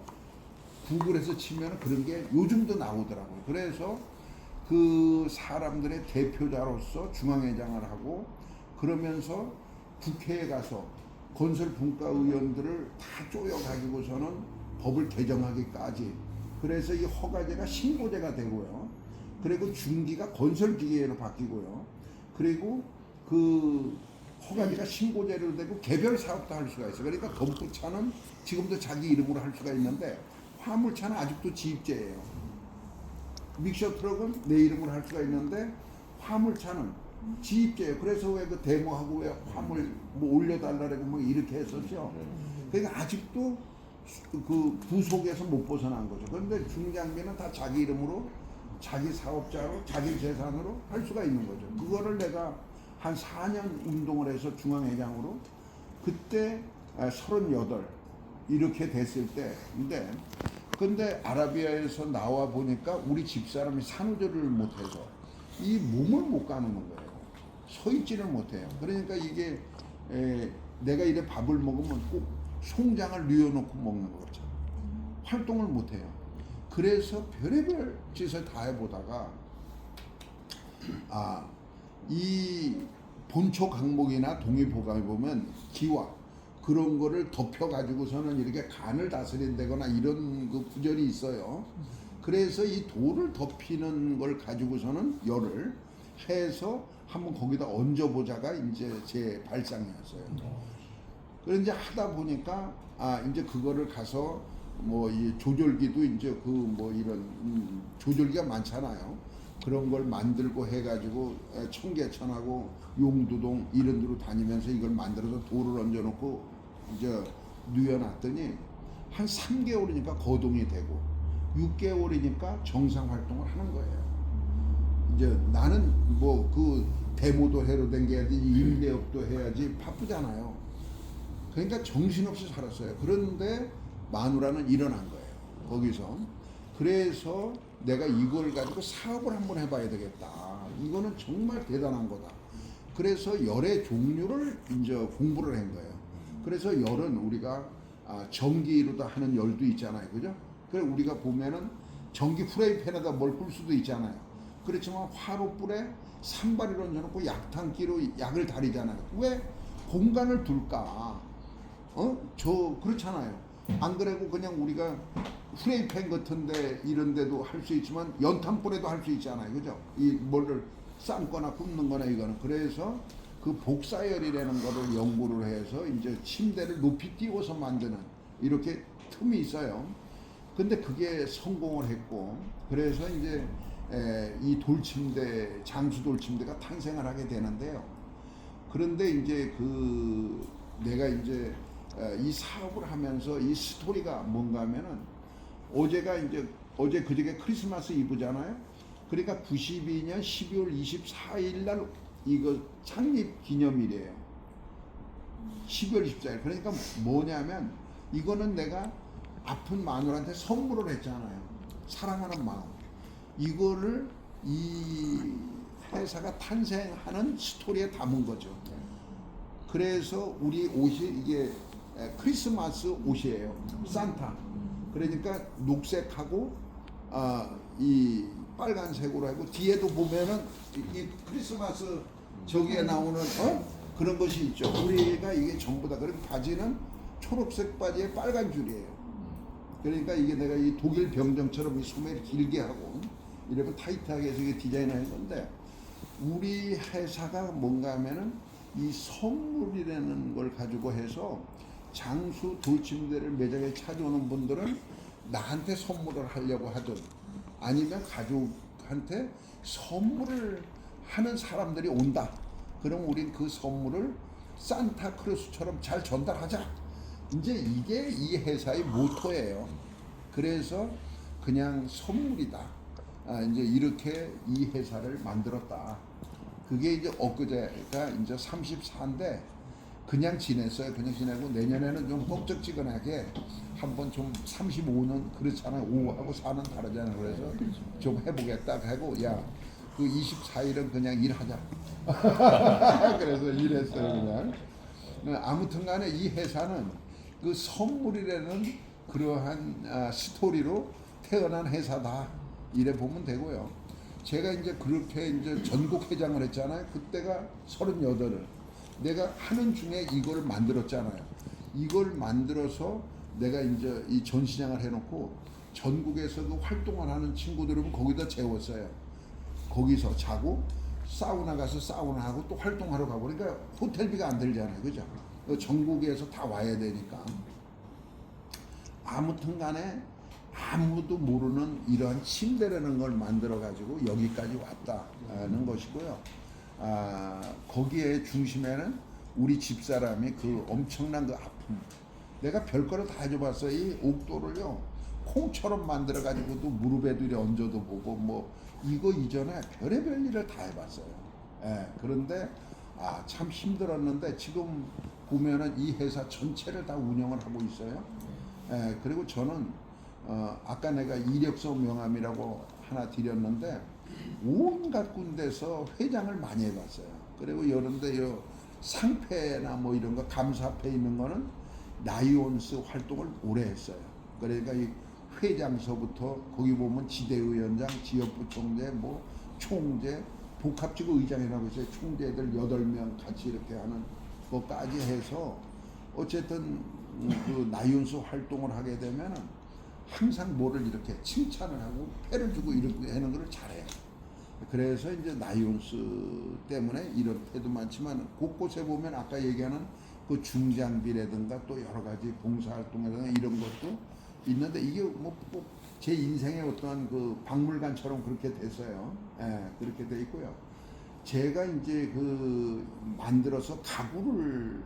구글에서 치면 그런 게 요즘도 나오더라고요. 그래서 그 사람들의 대표자로서 중앙회장을 하고 그러면서 국회에 가서 건설분과의원들을 다 쪼여가지고서는 법을 개정하기까지 그래서 이 허가제가 신고제가 되고요. 그리고 중기가 건설기계로 바뀌고요. 그리고 그 허가제가 신고제로 되고 개별 사업도 할 수가 있어요. 그러니까 덤프차는 지금도 자기 이름으로 할 수가 있는데 화물차는 아직도 지입제예요. 믹셔 트럭은 내 이름으로 할 수가 있는데 화물차는 지입제예요. 그래서 왜 그 데모하고 왜 화물 뭐 올려달라고 뭐 이렇게 했었죠. 그러니까 아직도 그 부속에서 못 벗어난 거죠. 그런데 중장비는 다 자기 이름으로 자기 사업자로 자기 재산으로 할 수가 있는 거죠. 그거를 내가 한 4년 운동을 해서 중앙회장으로 그때 38 이렇게 됐을 때 근데 근데 아라비아에서 나와 보니까 우리 집사람이 산후조리를 못해서 이 몸을 못 가누는 거예요. 서 있지를 못해요. 그러니까 이게 내가 이래 밥을 먹으면 꼭 송장을 뉘어놓고 먹는 거죠. 활동을 못해요. 그래서 별의별 짓을 다 해보다가 이 본초 강목이나 동의보감에 보면 기와 그런 거를 덮여가지고서는 이렇게 간을 다스린다거나 이런 그 구절이 있어요. 그래서 이 돌을 덮이는 걸 가지고서는 열을 해서 한번 거기다 얹어보자가 이제 제 발상이었어요. 그래서 이제 하다 보니까 이제 그거를 가서 뭐 이 조절기도 이제 그 뭐 이런 조절기가 많잖아요. 그런 걸 만들고 해가지고 청계천하고 용두동 이런 데로 다니면서 이걸 만들어서 돌을 얹어놓고 이제 뉘어놨더니 한 3개월이니까 거동이 되고 6개월이니까 정상 활동을 하는 거예요. 이제 나는 뭐 그 데모도 해로 댕겨야지 임대업도 해야지 바쁘잖아요. 그러니까 정신없이 살았어요. 그런데 마누라는 일어난 거예요. 거기서. 그래서 내가 이걸 가지고 사업을 한번 해봐야 되겠다. 이거는 정말 대단한 거다. 그래서 열의 종류를 이제 공부를 한 거예요. 그래서 열은 우리가 전기로도 하는 열도 있잖아요. 그죠? 그래 우리가 보면은 전기 프라이팬에다 뭘 끓일 수도 있잖아요. 그렇지만 화로불에 산발을 얹어놓고 약탕기로 약을 다리잖아요. 왜 공간을 둘까? 그렇잖아요. 안 그래도 그냥 우리가 프라이팬 같은데 이런 데도 할 수 있지만 연탄불에도 할 수 있잖아요. 그죠? 이 뭐를 삶거나 굽는 거나 이거는. 그래서 그 복사열이라는 거를 연구를 해서 이제 침대를 높이 띄워서 만드는 이렇게 틈이 있어요. 근데 그게 성공을 했고 그래서 이제 이 돌침대, 장수 돌침대가 탄생을 하게 되는데요. 그런데 이제 내가 이제 이 사업을 하면서 이 스토리가 뭔가 하면은 어제 그저께 크리스마스 이브잖아요. 그러니까 92년 12월 24일 날 이거 창립 기념일이에요. 12월 24일. 그러니까 뭐냐면 이거는 내가 아픈 마누라한테 선물을 했잖아요. 사랑하는 마음. 이거를 이 회사가 탄생하는 스토리에 담은 거죠. 그래서 우리 옷이 이게 크리스마스 옷이에요. 산타. 그러니까 녹색하고 이 빨간색으로 하고 뒤에도 보면은 이 크리스마스 저기에 나오는 그런 것이 있죠. 우리가 이게 전부 다. 그리고 바지는 초록색 바지에 빨간 줄이에요. 그러니까 이게 내가 이 독일 병정처럼 이 소매를 길게 하고 이렇게 타이트하게 해서 이게 디자인한 건데 우리 회사가 뭔가 하면은 이 선물이라는 걸 가지고 해서 장수 돌침대를 매장에 찾아오는 분들은 나한테 선물을 하려고 하든 아니면 가족한테 선물을 하는 사람들이 온다. 그럼 우린 그 선물을 산타크로스처럼 잘 전달하자. 이제 이게 이 회사의 모토예요. 그래서 그냥 선물이다. 이제 이렇게 이 회사를 만들었다. 그게 이제 엊그제가 이제 34인데 그냥 지냈어요. 그냥 지내고 내년에는 좀 뻑적지근하게 한번 좀 35는 그렇잖아요. 5하고 4는 다르잖아요. 그래서 좀 해보겠다 하고 그 24일은 그냥 일하자. 그래서 일했어요. 그냥. 아무튼 간에 이 회사는 그 선물이라는 그러한 스토리로 태어난 회사다. 이래 보면 되고요. 제가 이제 그렇게 이제 전국 회장을 했잖아요. 그때가 38을. 내가 하는 중에 이걸 만들었잖아요. 이걸 만들어서 내가 이제 이 전시장을 해놓고 전국에서 그 활동을 하는 친구들은 거기다 재웠어요. 거기서 자고 사우나 가서 사우나하고 또 활동하러 가고 그러니까 호텔비가 안 들잖아요. 그죠? 전국에서 다 와야 되니까. 아무튼 간에 아무도 모르는 이러한 침대라는 걸 만들어 가지고 여기까지 왔다는 것이고요. 거기에 중심에는 우리 집사람이 그 엄청난 그 아픔. 내가 별거를 다 해줘봤어요. 이 옥도를요 콩처럼 만들어 가지고도 무릎에도 이렇게 얹어도 보고 뭐 이거 이전에 별의별 일을 다 해봤어요. 그런데 참 힘들었는데 지금 보면은 이 회사 전체를 다 운영을 하고 있어요. 그리고 저는 아까 내가 이력서 명함이라고 하나 드렸는데 온갖 군데서 회장을 많이 해봤어요. 그리고 이런데 요 상패나 뭐 이런 거 감사패 있는 거는 나이온스 활동을 오래 했어요. 그러니까 이 회장서부터 거기 보면 지대위원장, 지역부총재, 뭐 총재, 복합지구 의장이라고 있어요. 총재들 8명 같이 이렇게 하는 것까지 해서 어쨌든 그 나이온스 활동을 하게 되면은 항상 뭐를 이렇게 칭찬을 하고 패를 주고 이렇게 하는 걸 잘해요. 그래서 이제 나이온스 때문에 이런 때도 많지만 곳곳에 보면 아까 얘기하는 그 중장비라든가 또 여러 가지 봉사활동이라든가 이런 것도 있는데 이게 뭐 제 인생의 어떠한 그 박물관처럼 그렇게 됐어요. 예, 그렇게 돼 있고요. 제가 이제 그 만들어서 가구를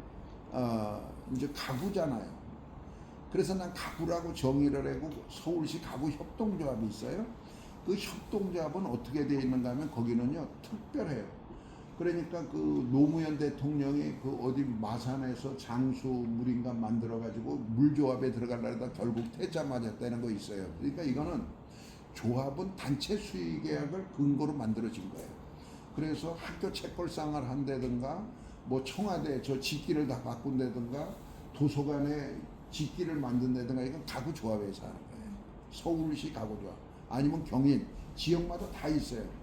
이제 가구잖아요. 그래서 난 가구라고 정의를 하고 서울시 가구 협동조합이 있어요. 그 협동조합은 어떻게 되어 있는가 하면 거기는요 특별해요. 그러니까 그 노무현 대통령이 그 어디 마산에서 장수물인가 만들어 가지고 물조합에 들어가려다 결국 퇴짜 맞았다는 거 있어요. 그러니까 이거는 조합은 단체 수의 계약을 근거로 만들어진 거예요. 그래서 학교 책걸상을 한다든가 뭐 청와대 저 직기를 다 바꾼다든가 도서관에 직기를 만든다든가 이건 가구 조합에서 하는 거예요. 서울시 가구조합 아니면 경인 지역마다 다 있어요.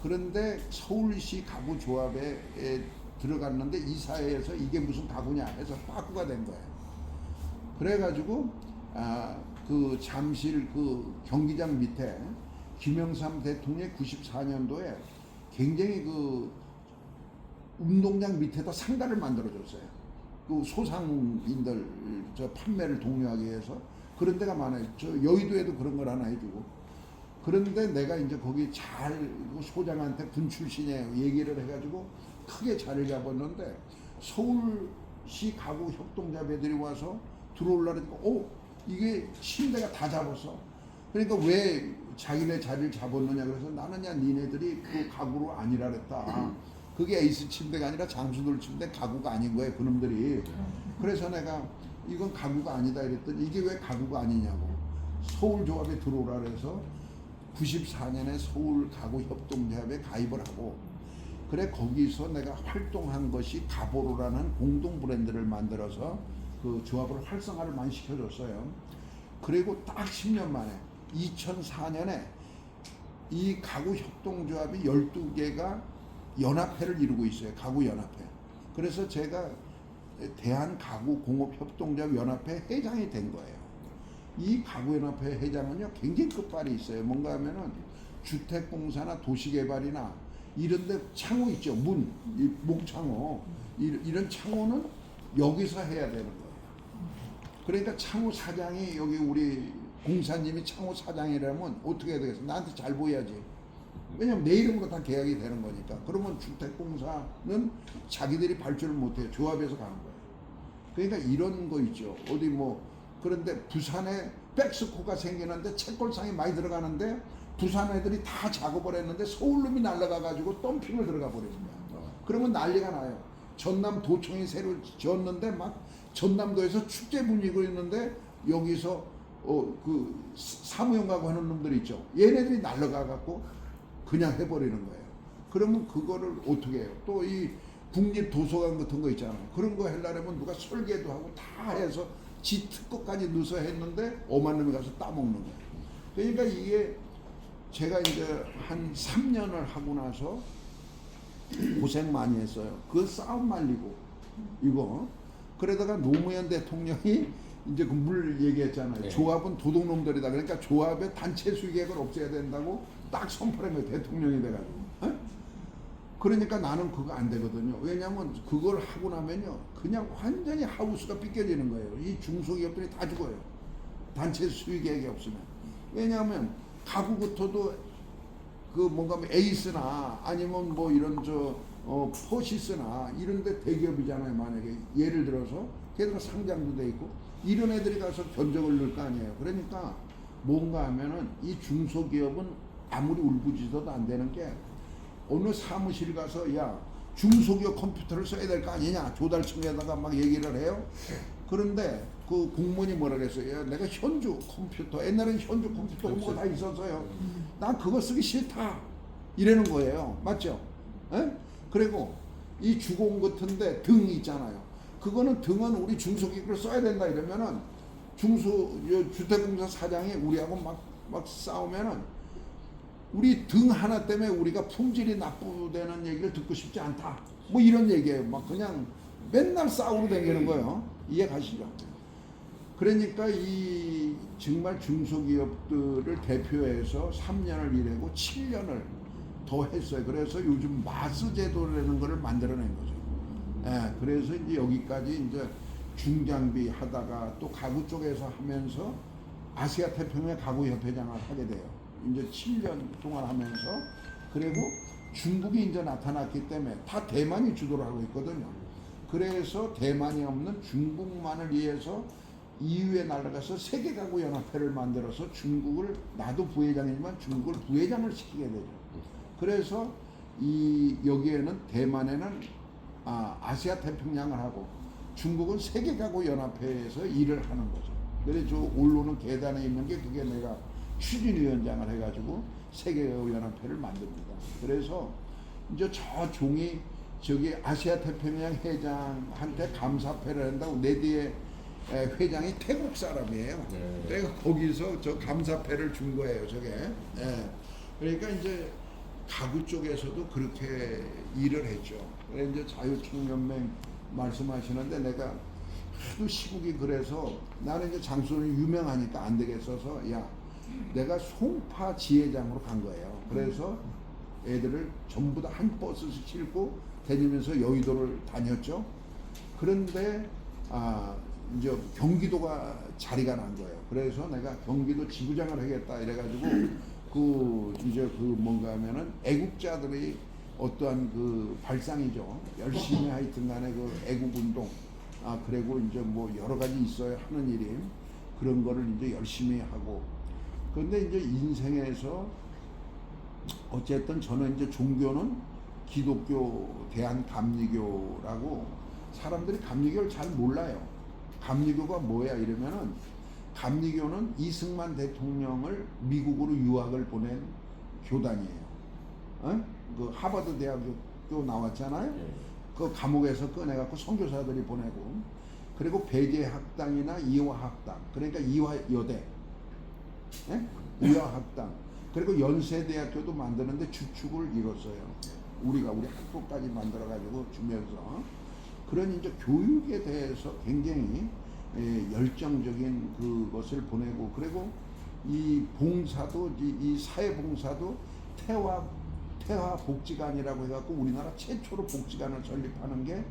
그런데 서울시 가구조합에 들어갔는데 이사회에서 이게 무슨 가구냐 해서 빠꾸가 된 거예요. 그래가지고 그 잠실 그 경기장 밑에 김영삼 대통령이 94년도에 굉장히 그 운동장 밑에다 상가를 만들어줬어요. 그 소상인들 저 판매를 독려하기 위해서 그런 데가 많아요. 저 여의도에도 그런 걸 하나 해주고. 그런데 내가 이제 거기 잘 소장한테 군 출신이에요. 얘기를 해가지고 크게 자리를 잡았는데 서울시 가구 협동자배들이 와서 들어오려니까 이게 침대가 다 잡았어. 그러니까 왜 자기네 자리를 잡았느냐 그래서 나는 야 니네들이 그 가구로 아니라 그랬다. 그게 에이스 침대가 아니라 장수들 침대 가구가 아닌 거예요. 그놈들이. 그래서 내가 이건 가구가 아니다 이랬더니 이게 왜 가구가 아니냐고. 서울조합에 들어오라 그래서 94년에 서울 가구 협동조합에 가입을 하고 그래 거기서 내가 활동한 것이 가보로라는 공동 브랜드를 만들어서 그 조합을 활성화를 많이 시켜줬어요. 그리고 딱 10년 만에 2004년에 이 가구 협동조합이 12개가 연합회를 이루고 있어요. 가구 연합회. 그래서 제가 대한가구공업협동조합 연합회 회장이 된 거예요. 이 가구연합회 회장은요 굉장히 끝발이 있어요. 뭔가 하면은 주택공사나 도시개발이나 이런데 창호 있죠. 목창호 이런 창호는 여기서 해야 되는 거예요. 그러니까 창호 사장이 여기 우리 공사님이 창호 사장이라면 어떻게 해야 되겠어? 나한테 잘 보여야지. 왜냐면 내 이름으로 다 계약이 되는 거니까. 그러면 주택공사는 자기들이 발주를 못해요. 조합에서 가는 거예요. 그러니까 이런 거 있죠. 어디 뭐 그런데 부산에 백스코가 생기는데 책골상이 많이 들어가는데 부산 애들이 다 작업을 했는데 서울놈이 날아가가지고 덤핑을 들어가 버리는 거야. 그러면 난리가 나요. 전남 도청이 새로 지었는데 막 전남도에서 축제 분위기가 있는데 여기서 그 사무용 가구 하는 놈들 있죠. 얘네들이 날아가갖고 그냥 해버리는 거예요. 그러면 그거를 어떻게 해요? 또 이 국립도서관 같은 거 있잖아요. 그런 거 하려면 누가 설계도 하고 다 해서 지 특허까지 넣어서 했는데 오만 놈이 가서 따먹는 거예요. 그러니까 이게 제가 이제 한 3년을 하고 나서 고생 많이 했어요. 그 싸움 말리고 이거 그러다가 노무현 대통령이 이제 그 물 얘기했잖아요. 네. 조합은 도둑놈들이다. 그러니까 조합의 단체 수익액을 없애야 된다고 딱 선포한 거예요. 대통령이 돼가지고. 그러니까 나는 그거 안 되거든요. 왜냐하면 그걸 하고 나면요 그냥 완전히 하우스가 삐껴지는 거예요. 이 중소기업들이 다 죽어요. 단체 수익액이 없으면. 왜냐하면 가구부터도 그 뭔가 에이스나 아니면 뭐 이런 포시스나 이런데 대기업이잖아요. 만약에 예를 들어서 걔들 상장도 돼 있고 이런 애들이 가서 견적을 넣을 거 아니에요. 그러니까 뭔가 하면은 이 중소기업은 아무리 울부짖어도 안 되는 게 어느 사무실 가서 야 중소기업 컴퓨터를 써야 될 거 아니냐 조달청에다가 막 얘기를 해요. 그런데 그 공무원이 뭐라 그랬어요? 야, 내가 현주 컴퓨터, 옛날에는 현주 컴퓨터 뭐가 다 있었어요. 난 그거 쓰기 싫다. 이러는 거예요. 맞죠? 에? 그리고 이 주공 같은데 등이 있잖아요. 그거는 등은 우리 중소기구를 써야 된다 이러면은 주택공사 사장이 우리하고 막 싸우면은 우리 등 하나 때문에 우리가 품질이 나쁘다는 얘기를 듣고 싶지 않다. 뭐 이런 얘기예요. 막 그냥 맨날 싸우고 다니는 거예요. 이해 가시죠? 그러니까 이 정말 중소기업들을 대표해서 3년을 일하고 7년을 더 했어요. 그래서 요즘 마스 제도라는 거를 만들어낸 거죠. 예, 그래서 이제 여기까지 이제 중장비 하다가 또 가구 쪽에서 하면서 아시아 태평양 가구 협회장을 하게 돼요. 이제 7년 동안 하면서 그리고 중국이 이제 나타났기 때문에 다 대만이 주도를 하고 있거든요. 그래서 대만이 없는 중국만을 위해서 EU에 날아가서 세계 가구 연합회를 만들어서 중국을 나도 부회장이지만 중국을 부회장을 시키게 되죠. 그래서 이 여기에는 대만에는 아시아 태평양을 하고 중국은 세계 가구 연합회에서 일을 하는 거죠. 그래서 저 올로는 계단에 있는 게 그게 내가 추진위원장을 해가지고 세계 가구 연합회를 만듭니다. 그래서 이제 저 종이 저기 아시아 태평양 회장한테 감사패를 한다고 내 뒤에 회장이 태국 사람이에요. 내가 거기서 저 감사패를 준 거예요, 저게. 예. 그러니까 이제 가구 쪽에서도 그렇게 일을 했죠. 그래서 이제 자유총연맹 말씀하시는데 내가 하도 시국이 그래서 나는 이제 장소는 유명하니까 안 되겠어서 야, 내가 송파 지회장으로 간 거예요. 그래서 애들을 전부 다 한 버스씩 싣고 다니면서 여의도를 다녔죠. 그런데 이제 경기도가 자리가 난 거예요. 그래서 내가 경기도 지부장을 하겠다 이래가지고 이제 뭔가 하면은 애국자들이 어떠한 그 발상이죠. 열심히 하여튼간에 그 애국운동 그리고 이제 뭐 여러 가지 있어야 하는 일이 그런 거를 이제 열심히 하고 그런데 이제 인생에서 어쨌든 저는 이제 종교는 기독교 대한감리교라고 사람들이 감리교를 잘 몰라요. 감리교가 뭐야 이러면은 감리교는 이승만 대통령을 미국으로 유학을 보낸 교단이에요. 그 하버드 대학교 나왔잖아요. 그 감옥에서 꺼내갖고 선교사들이 보내고 그리고 배제학당이나 이화학당 그러니까 이화여대, 이화학당 그리고 연세대학교도 만드는데 주축을 이뤘어요. 우리 학교까지 만들어가지고 주면서 그런 이제 교육에 대해서 굉장히 열정적인 그것을 보내고 그리고 이 봉사도 이 사회봉사도 태화복지관이라고 해갖고 우리나라 최초로 복지관을 설립하는 게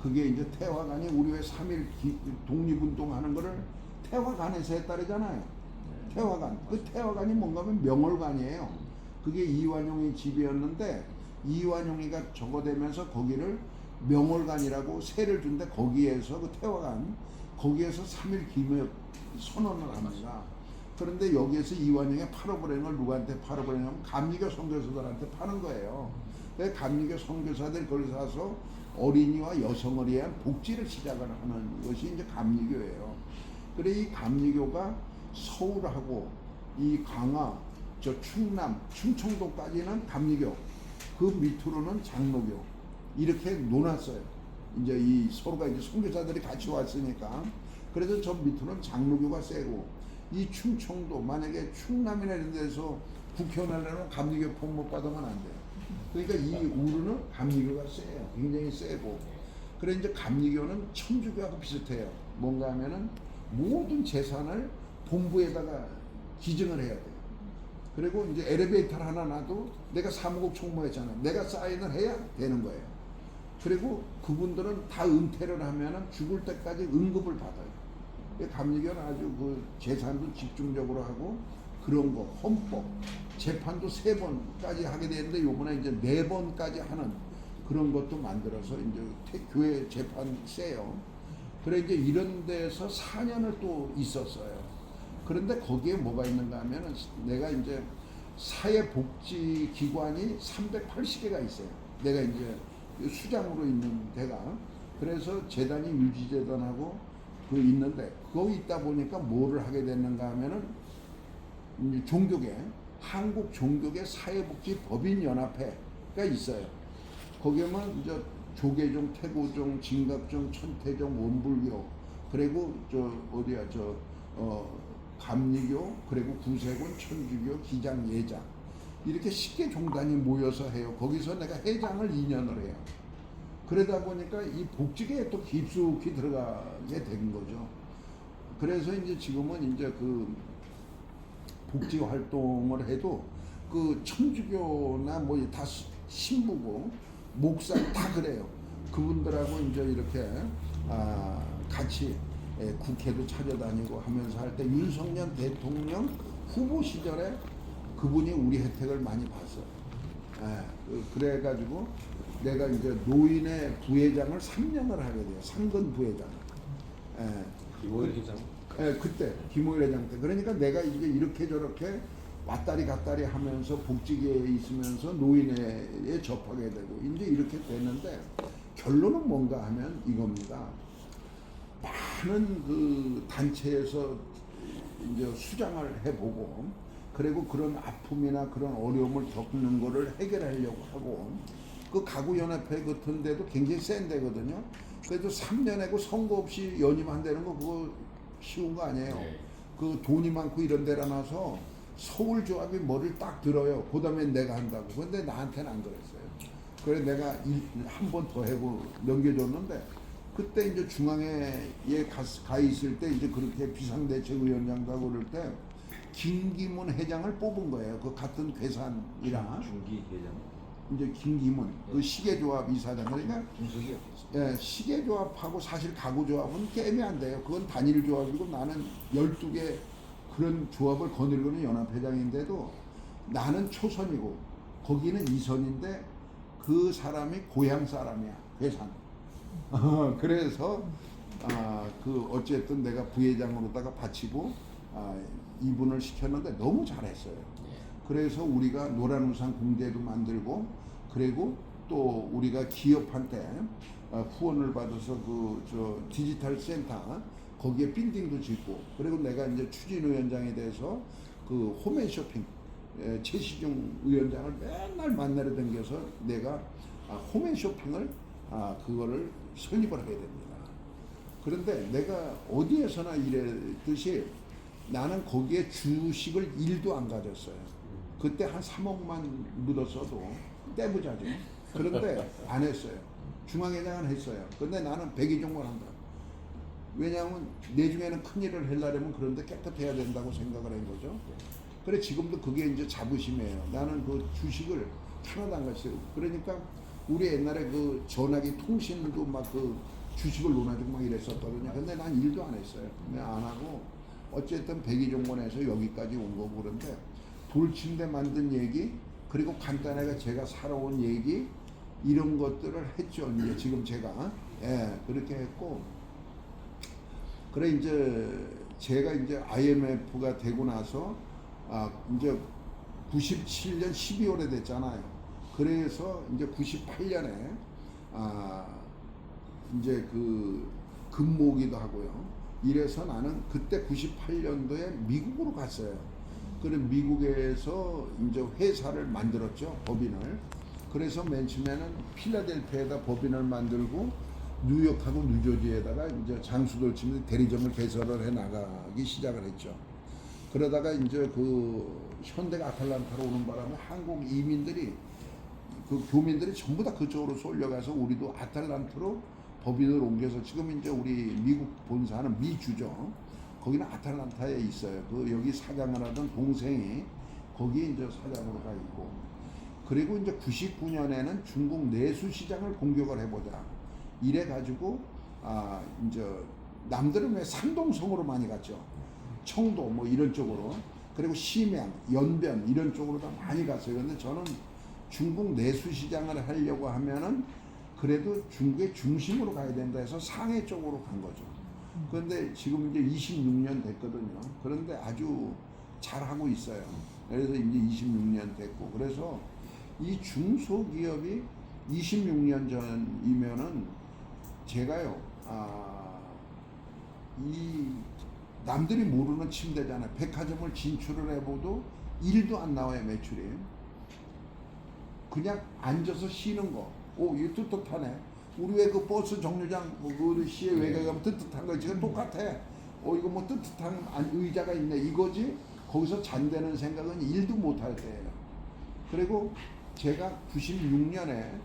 그게 이제 태화관이 우리 왜 3.1 독립운동하는 거를 태화관에서 했다잖아요. 태화관. 그 태화관이 뭔가 하면 명월관이에요. 그게 이완용이 집이었는데 이완용이가 저거되면서 거기를 명월관이라고 세를 준데 거기에서 그 태화관 거기에서 3.1 기묘 선언을 합니다. 그런데 여기에서 이완용이 팔아버리는 걸 누구한테 팔아버리냐면 감리교 선교사들한테 파는 거예요. 그래서 감리교 선교사들이 거기 사서 어린이와 여성을 위한 복지를 시작을 하는 것이 이제 감리교예요. 그래 이 감리교가 서울하고 이 강화, 저 충남, 충청도까지는 감리교, 그 밑으로는 장로교 이렇게 놓았어요. 이제 이 서로가 이제 선교사들이 같이 왔으니까 그래서 저 밑으로는 장로교가 세고 이 충청도 만약에 충남이나 이런 데서 국회의원하려면 감리교 폼 못 받으면 안 돼요. 그러니까 이 우르는 감리교가 세요. 굉장히 세고 그래 이제 감리교는 천주교하고 비슷해요. 뭔가 하면은 모든 재산을 본부에다가 기증을 해야 돼요. 그리고 이제 엘리베이터를 하나 놔도 내가 사무국 총무했잖아요. 내가 사인을 해야 되는 거예요. 그리고 그분들은 다 은퇴를 하면은 죽을 때까지 응급을 받아요. 감리교는 아주 그 재산도 집중적으로 하고 그런 거 헌법 재판도 3번까지 하게 되는데 요번에 이제 4번까지 하는 그런 것도 만들어서 이제 교회 재판 세요. 그래 이제 이런 데서 4년을 또 있었어요. 그런데 거기에 뭐가 있는가 하면은 내가 이제 사회복지기관이 380개가 있어요. 내가 이제 수장으로 있는 데가. 그래서 재단이 유지재단하고 그 있는데 거기 있다 보니까 뭐를 하게 됐는가 하면은 이제 종교계 한국 종교계 사회복지법인연합회가 있어요. 거기에만 이제 조계종, 태고종, 진각종, 천태종, 원불교 그리고 저 어디야 감리교 그리고 구세군, 천주교, 기장, 예장 이렇게 10개 종단이 모여서 해요. 거기서 내가 회장을 2년을 해요. 그러다 보니까 이 복지계에 또 깊숙이 들어가게 된 거죠. 그래서 이제 지금은 이제 그 복지 활동을 해도 그 천주교나 뭐 다 신부고 목사 다 그래요. 그분들하고 이제 이렇게 같이 국회도 찾아다니고 하면서 할 때 윤석열 대통령 후보 시절에 그분이 우리 혜택을 많이 봤어요. 그래가지고 내가 이제 노인의 부회장을 3년을 하게 돼요. 상근 부회장. 이모일 회장. 그때 김호일 회장 때. 그러니까 내가 이제 이렇게 저렇게 왔다리 갔다리 하면서 복지계에 있으면서 노인회에 접하게 되고 이제 이렇게 되는데 결론은 뭔가 하면 이겁니다. 많은 그 단체에서 이제 수장을 해보고 그리고 그런 아픔이나 그런 어려움을 겪는 거를 해결하려고 하고 그 가구연합회 같은 데도 굉장히 센 데거든요. 그래도 3년하고 선거 없이 연임한다는 거 그거 쉬운 거 아니에요. 네. 그 돈이 많고 이런 데라 나서 서울조합이 뭐를 딱 들어요. 그 다음에 내가 한다고. 근데 나한테는 안 그랬어요. 그래 내가 한 번 더 하고 넘겨줬는데 그때 이제 중앙회에 가 있을 때 이제 그렇게 비상대책위원장도 하고 그럴 때 김기문 회장을 뽑은 거예요. 그 같은 괴산이랑 중기 회장. 이제 김기문 그 시계조합 이사장 그러니까 중석이요. 시계조합하고 사실 가구조합은 게임이 안 돼요. 그건 단일 조합이고 나는 12개 그런 조합을 거느리는 연합회장인데도 나는 초선이고 거기는 2선인데 그 사람이 고향 사람이야. 괴산. 그래서 그 어쨌든 내가 부회장으로다가 바치고 이분을 시켰는데 너무 잘했어요. 그래서 우리가 노란우산 공대도 만들고 그리고 또 우리가 기업한테 후원을 받아서 그 디지털 센터 거기에 빌딩도 짓고 그리고 내가 이제 추진위원장에 대해서 그 홈앤쇼핑 최시중 위원장을 맨날 만나러 다녀서 내가 홈앤쇼핑을 그거를 설립을 하게 됩니다. 그런데 내가 어디에서나 이랬듯이 나는 거기에 주식을 1도 안 가졌어요. 그때 한 3억만 묻었어도 떼부자죠. 그런데 안 했어요. 중앙회장은 했어요. 근데 나는 백의종을 한다. 왜냐하면 내 중에는 큰일을 하려면 그런데 깨끗해야 된다고 생각을 한 거죠. 그래 지금도 그게 이제 자부심이에요. 나는 그 주식을 하나도 안 갔어요. 그러니까 우리 옛날에 그 전화기 통신도 막 그 주식을 논아주고 막 이랬었거든요. 근데 난 일도 안 했어요. 내가 안 하고 어쨌든 백의종군에서 여기까지 온 거고 그런데 돌침대 만든 얘기 그리고 간단하게 제가 살아온 얘기 이런 것들을 했죠. 이제 지금 제가 그렇게 했고 그래 이제 제가 이제 IMF가 되고 나서 이제 97년 12월에 됐잖아요. 그래서 이제 98년에 이제 그 근무오기도 하고요. 이래서 나는 그때 98년도에 미국으로 갔어요. 그래 미국에서 이제 회사를 만들었죠. 법인을. 그래서 맨 처음에는 필라델피아에다 법인을 만들고 뉴욕하고 뉴저지에다가 이제 장수들 치면 대리점을 개설을 해 나가기 시작을 했죠. 그러다가 이제 그 현대가 아틀란타로 오는 바람에 한국 이민들이 그 교민들이 전부 다 그쪽으로 쏠려가서 우리도 아틀란타로 법인을 옮겨서 지금 이제 우리 미국 본사는 미주죠. 거기는 아틀란타에 있어요. 그 여기 사장을 하던 동생이 거기 이제 사장으로 가 있고. 그리고 이제 99년에는 중국 내수 시장을 공격을 해보자. 이래 가지고 이제 남들은 왜 산동성으로 많이 갔죠. 청도 뭐 이런 쪽으로. 그리고 심양, 연변 이런 쪽으로 다 많이 갔어요. 그런데 저는 중국 내수 시장을 하려고 하면은 그래도 중국의 중심으로 가야 된다 해서 상해 쪽으로 간 거죠. 그런데 지금 이제 26년 됐거든요. 그런데 아주 잘하고 있어요. 그래서 이제 26년 됐고. 그래서 이 중소기업이 26년 전이면은 제가요, 이 남들이 모르는 침대잖아요. 백화점을 진출을 해봐도 1도 안 나와요, 매출이. 그냥 앉아서 쉬는 거. 오, 이거 뜨뜻하네. 우리 왜 그 버스 정류장 그 시에 외곽에 가면 뜨뜻한 거 지금 똑같아. 이거 뭐 뜨뜻한 의자가 있네. 이거지. 거기서 잔다는 생각은 1도 못 할 때예요. 그리고 제가 96년에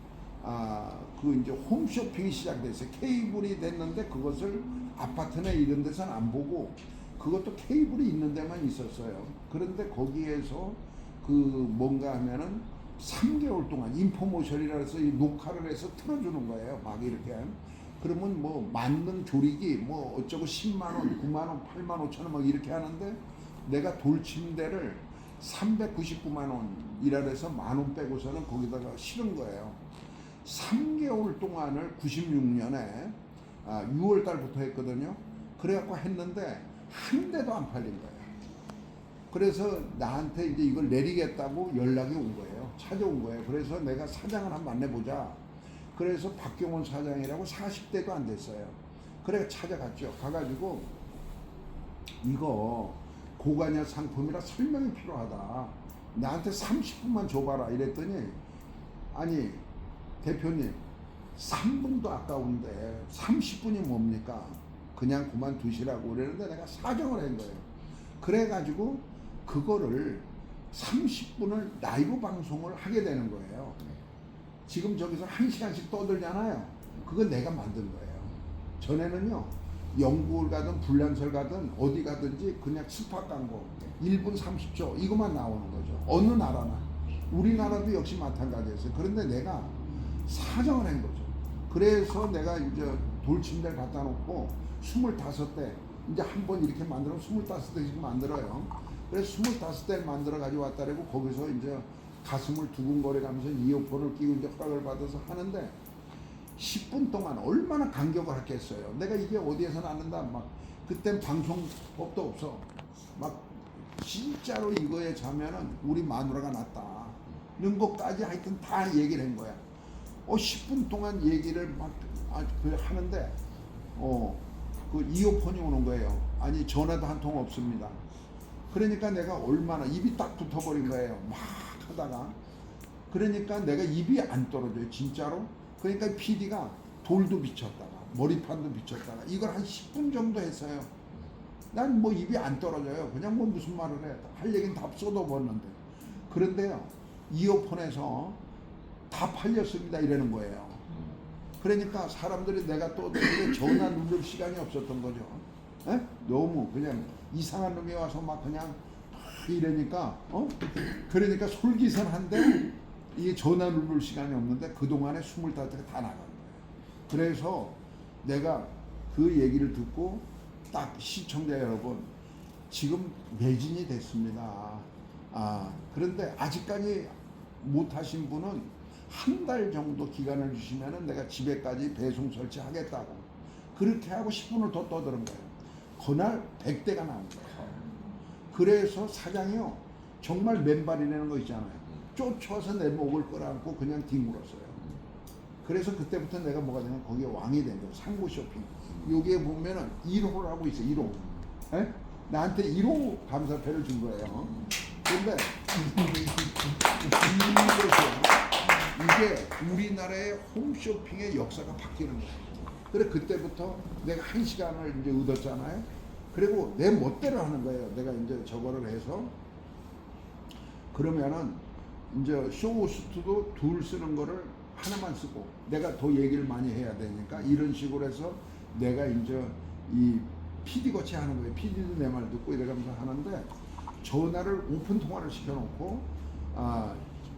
그 이제 홈쇼핑이 시작됐어요. 케이블이 됐는데 그것을 아파트나 이런 데서는 안 보고 그것도 케이블이 있는 데만 있었어요. 그런데 거기에서 그 뭔가 하면은 3개월 동안 인포모션이라 해서 이 녹화를 해서 틀어주는 거예요. 막 이렇게. 그러면 뭐 만능 조리기 뭐 어쩌고 10만 원, 9만 원, 8만 5천 원 막 이렇게 하는데 내가 돌침대를 399만 원이라 해서 10,000원 빼고서는 거기다가 실은 거예요. 3개월 동안을 96년에 6월 달부터 했거든요. 그래갖고 했는데 한 대도 안 팔린 거예요. 그래서 나한테 이제 이걸 내리겠다고 연락이 온 거예요. 찾아온 거예요. 그래서 내가 사장을 한번 만나보자. 그래서 박경원 사장이라고 40대도 안 됐어요. 그래 찾아갔죠. 가가지고 이거 고관여 상품이라 설명이 필요하다. 나한테 30분만 줘봐라 이랬더니 아니 대표님 3분도 아까운데 30분이 뭡니까? 그냥 그만두시라고 그랬는데 내가 사정을 한 거예요. 그래가지고 그거를 30분을 라이브 방송을 하게 되는 거예요. 지금 저기서 1시간씩 떠들잖아요. 그건 내가 만든 거예요. 전에는요 영국을 가든 불란서를 가든 어디 가든지 그냥 스팟 광고 1분 30초 이것만 나오는 거죠. 어느 나라나. 우리나라도 역시 마찬가지였어요. 그런데 내가 사정을 한 거죠. 그래서 내가 이제 돌침대를 갖다 놓고 25대 이제 한 번 이렇게 만들면 25대씩 만들어요. 그래서 25대를 만들어 가지고 왔다 그러고 거기서 이제 가슴을 두근거려 가면서 이어폰을 끼고 이제 허락을 받아서 하는데 10분 동안 얼마나 간격을 했겠어요. 내가 이게 어디에서 났는다 막 그땐 방송법도 없어. 막 진짜로 이거에 자면은 우리 마누라가 낫다. 이런 것까지 하여튼 다 얘기를 한 거야. 10분 동안 얘기를 막 하는데 그 이어폰이 오는 거예요. 아니 전화도 한 통 없습니다. 그러니까 내가 얼마나 입이 딱 붙어버린 거예요. 막 하다가 그러니까 내가 입이 안 떨어져요. 진짜로. 그러니까 PD가 돌도 비쳤다가 머리판도 비쳤다가 이걸 한 10분 정도 했어요. 난 뭐 입이 안 떨어져요. 그냥 뭐 무슨 말을 해. 할 얘기는 다 쏟아붓는데. 그런데요. 이어폰에서 다 팔렸습니다 이러는 거예요. 그러니까 사람들이 내가 또 전화 누를 시간이 없었던 거죠. 에? 너무 그냥 이상한 놈이 와서 막 그냥 이러니까 그러니까 솔기선한데 이게 전화 누를 시간이 없는데 그동안에 25개가 다 나간 거예요. 그래서 내가 그 얘기를 듣고 딱 시청자 여러분 지금 매진이 됐습니다. 그런데 아직까지 못 하신 분은 한 달 정도 기간을 주시면은 내가 집에까지 배송 설치하겠다고 그렇게 하고 10분을 더 떠드는 거예요. 그날 100대가 나온 거예요. 그래서 사장이요 정말 맨발이라는 거 있잖아요. 쫓아와서 내 목을 끌어안고 그냥 뒹굴었어요. 그래서 그때부터 내가 뭐가 되냐면 거기에 왕이 된 거예요. 상고 쇼핑. 여기에 보면은 1호를 하고 있어요. 1호. 에? 나한테 1호 감사패를 준 거예요. 근데 이게 우리나라의 홈쇼핑의 역사가 바뀌는 거예요. 그래 그때부터 내가 1시간을 이제 얻었잖아요. 그리고 내 멋대로 하는 거예요. 내가 이제 저거를 해서 그러면은 이제 쇼호스트도 둘 쓰는 거를 하나만 쓰고 내가 더 얘기를 많이 해야 되니까 이런 식으로 해서 내가 이제 이 PD 거치 하는 거예요. PD도 내 말 듣고 이래가면서 하는데 전화를 오픈 통화를 시켜놓고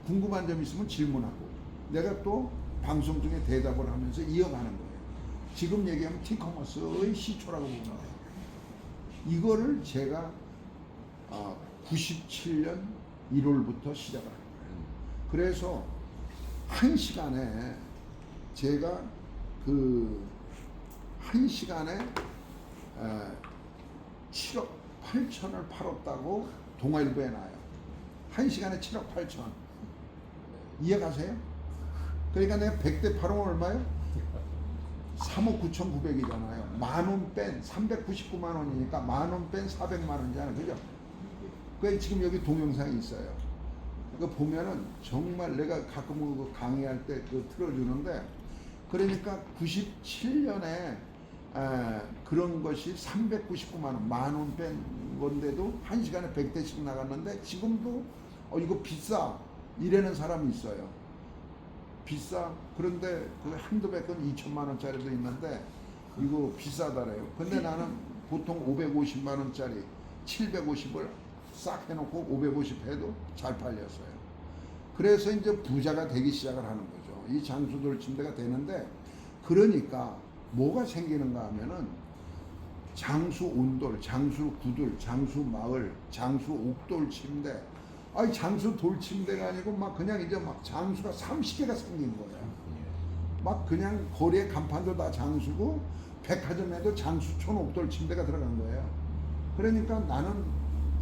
궁금한 점 있으면 질문하고 내가 또 방송 중에 대답을 하면서 이어가는 거예요. 지금 얘기하면 티커머스의 시초라고 보는 거예요. 이거를 제가 97년 1월부터 시작을 한 거예요. 그래서 1시간에 제가 그 1시간에 7억 8천을 팔았다고 동아일보에 나와요. 1시간에 7억 8천. 이해가세요? 그러니까 내가 100대 팔으면 얼마요? 3억 9,900이잖아요. 만원 뺀 399만 원이니까 만원 뺀 400만 원이잖아요. 그죠? 그 지금 여기 동영상이 있어요. 그거 보면은 정말 내가 가끔 그 강의할 때 그 틀어주는데, 그러니까 97년에 그런 것이 399만 원, 만원 뺀 건데도 1시간에 100대씩 나갔는데, 지금도 이거 비싸 이래는 사람이 있어요. 비싸. 그런데 그 한두 백 건 2천만 원짜리도 있는데 이거 비싸다래요. 근데 나는 보통 550만 원짜리 750을 싹 해놓고 550 해도 잘 팔렸어요. 그래서 이제 부자가 되기 시작을 하는 거죠. 이 장수돌 침대가 되는데, 그러니까 뭐가 생기는가 하면은 장수 온돌, 장수 구들, 장수 마을, 장수 옥돌 침대. 아니 장수 돌 침대가 아니고 막 그냥 이제 막 장수가 30개가 생긴 거예요. 막 그냥 거리에 간판도 다 장수고 백화점에도 장수촌 옥돌 침대가 들어간 거예요. 그러니까 나는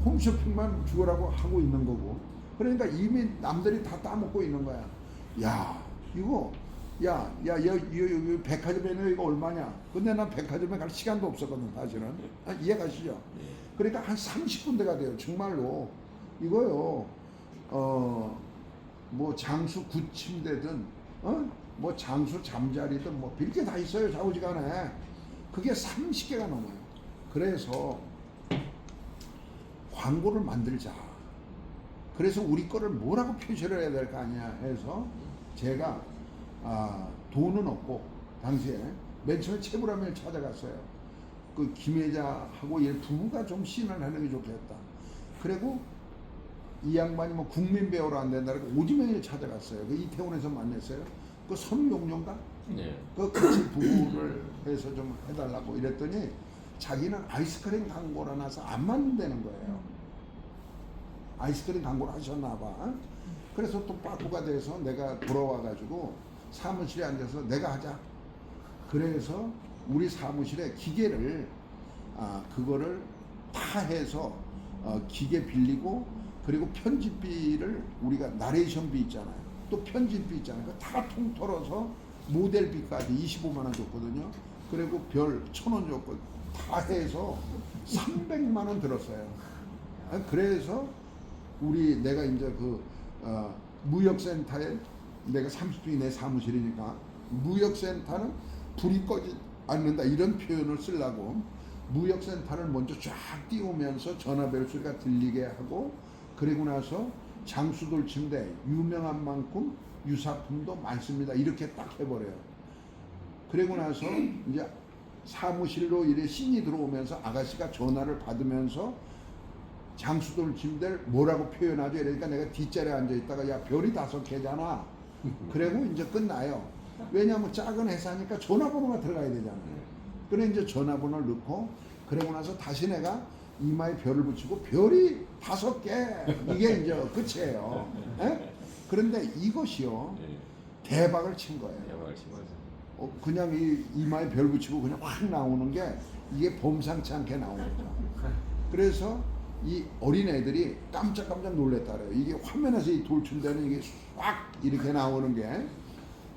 홈쇼핑만 주라고 하고 있는 거고, 그러니까 이미 남들이 다 따먹고 있는 거야. 야 이거 여기 백화점에는 이거 얼마냐? 근데 난 백화점에 갈 시간도 없었거든 사실은. 이해가시죠? 그러니까 한 30군데가 돼요 정말로. 이거요. 뭐 장수 굿침대든 뭐 장수 잠자리든 뭐 별게 다 있어요 좌우지간에. 그게 30개가 넘어요. 그래서 광고를 만들자. 그래서 우리 거를 뭐라고 표시를 해야 될 거 아니야 해서 제가 돈은 없고 당시에 맨 처음에 최불암을 찾아갔어요. 그 김혜자하고 얘 부부가 좀 시인을 하는 게 좋겠다. 그리고 이 양반이 뭐 국민 배우로 안 된다고 오지명을 찾아갔어요. 그 이태원에서 만났어요. 그 선용용가? 네. 그 같이 부부를 해서 좀 해달라고 이랬더니 자기는 아이스크림 광고를 나서 안 만든다는 거예요. 아이스크림 광고를 하셨나 봐. 그래서 또 빠꾸가 돼서 내가 돌아와가지고 사무실에 앉아서 내가 하자. 그래서 우리 사무실에 기계를 그거를 다 해서 기계 빌리고, 그리고 편집비를 우리가 나레이션비 있잖아요. 또 편집비 있잖아요. 다 통틀어서 모델비까지 25만 원 줬거든요. 그리고 별 1,000원 줬고 다 해서 300만 원 들었어요. 그래서 내가 이제 그 무역센터에 내가 30층이 내 사무실이니까 무역센터는 불이 꺼지 않는다 이런 표현을 쓰려고 무역센터를 먼저 쫙 띄우면서 전화벨 소리가 들리게 하고, 그리고 나서 장수돌 침대 유명한 만큼 유사품도 많습니다 이렇게 딱 해버려요. 그리고 나서 이제 사무실로 이래 신이 들어오면서 아가씨가 전화를 받으면서 장수돌 침대를 뭐라고 표현하죠? 이러니까 내가 뒷자리에 앉아있다가 야 별이 5개잖아. 그리고 이제 끝나요. 왜냐하면 작은 회사니까 전화번호가 들어가야 되잖아요. 그래 이제 전화번호를 넣고, 그러고 나서 다시 내가 이마에 별을 붙이고 별이 5개 이게 이제 끝이에요. 에? 그런데 이것이요 대박을 친 거예요. 대박을 친 거죠. 그냥 이마에 별 붙이고 그냥 확 나오는 게 이게 범상치 않게 나오는 거죠. 그래서 이 어린애들이 깜짝깜짝 놀랬다 그래요. 이게 화면에서 이 돌침대는 이게 확 이렇게 나오는 게.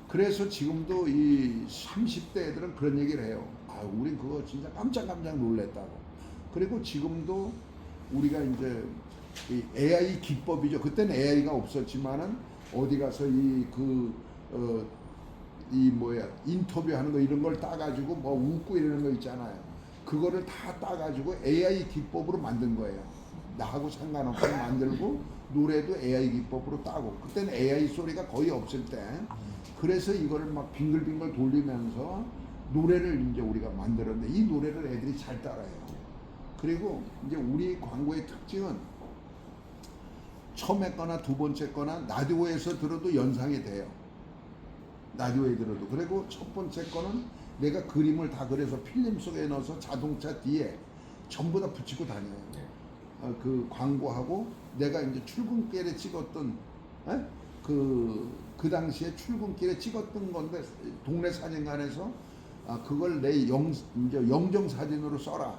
그래서 지금도 이 30대 애들은 그런 얘기를 해요. 우린 그거 진짜 깜짝깜짝 놀랬다고. 그리고 지금도 우리가 이제 이 AI 기법이죠. 그때는 AI가 없었지만은 어디 가서 인터뷰하는 거 이런 걸 따가지고 뭐 웃고 이러는 거 있잖아요. 그거를 다 따가지고 AI 기법으로 만든 거예요. 나하고 상관없이 만들고 노래도 AI 기법으로 따고. 그때는 AI 소리가 거의 없을 때. 그래서 이거를 막 빙글빙글 돌리면서 노래를 이제 우리가 만들었는데 이 노래를 애들이 잘 따라해요. 그리고 이제 우리 광고의 특징은 처음에 거나 두 번째 거나 라디오에서 들어도 연상이 돼요. 라디오에 들어도. 그리고 첫 번째 거는 내가 그림을 다 그려서 필름 속에 넣어서 자동차 뒤에 전부 다 붙이고 다녀요. 그 광고하고 내가 이제 출근길에 찍었던 그 당시에 출근길에 찍었던 건데 동네 사진관에서 그걸 내 영정 사진으로 써라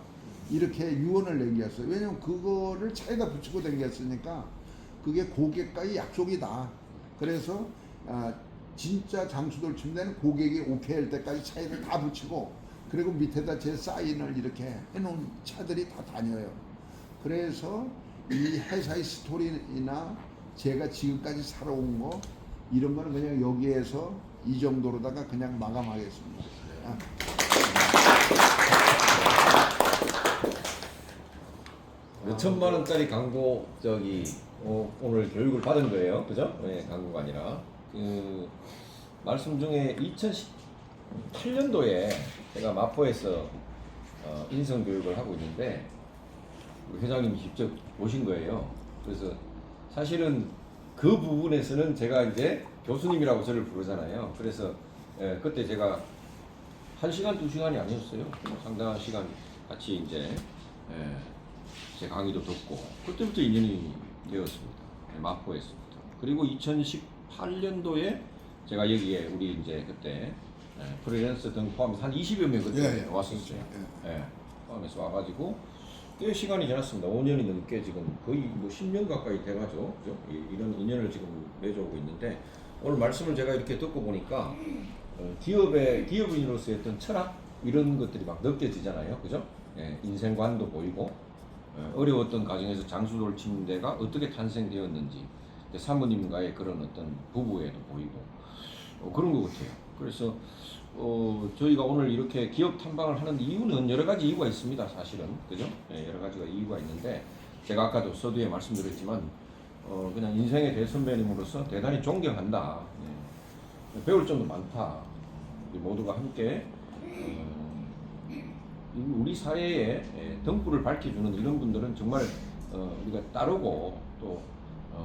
이렇게 유언을 남겼어요. 왜냐면 그거를 차에다 붙이고 다녔으니까 그게 고객과의 약속이다. 그래서 진짜 장수돌 침대는 고객이 오케이 할 때까지 차이를 다 붙이고 그리고 밑에다 제 사인을 이렇게 해놓은 차들이 다 다녀요. 그래서 이 회사의 스토리나 제가 지금까지 살아온 거 이런 거는 그냥 여기에서 이 정도로다가 그냥 마감하겠습니다. 아. 몇 천만 원짜리 광고 오늘 교육을 받은 거예요, 그죠? 네, 광고가 아니라 그 말씀 중에 2018년도에 제가 마포에서 인성 교육을 하고 있는데 우리 회장님이 직접 오신 거예요. 그래서 사실은 그 부분에서는 제가 이제 교수님이라고 저를 부르잖아요. 그래서 그때 제가 1시간, 2시간이 아니었어요. 상당한 시간 같이 이제 제 강의도 듣고 그때부터 인연이 되었습니다. 마포에서부터. 그리고 2018년도에 제가 여기에 우리 이제 그때 프리랜서 등 포함해서 한 20여 명 그때 왔었어요. 포함해서 와가지고 꽤 시간이 지났습니다. 5년이 넘게 지금 거의 뭐 10년 가까이 돼가죠. 그죠? 이런 인연을 지금 맺어오고 있는데 오늘 말씀을 제가 이렇게 듣고 보니까 기업인으로서의 어떤 철학 이런 것들이 막 느껴지잖아요. 그죠? 인생관도 보이고 어려웠던 과정에서 장수돌 침대가 어떻게 탄생되었는지 사모님과의 그런 어떤 부부에도 보이고 그런 것 같아요. 그래서 저희가 오늘 이렇게 기업 탐방을 하는 이유는 여러 가지 이유가 있습니다. 사실은 그죠? 여러 가지가 이유가 있는데 제가 아까도 서두에 말씀드렸지만 그냥 인생의 대선배님으로서 대단히 존경한다. 배울 점도 많다. 우리 모두가 함께 우리 사회에 등불을 밝혀주는 이런 분들은 정말 우리가 따르고 또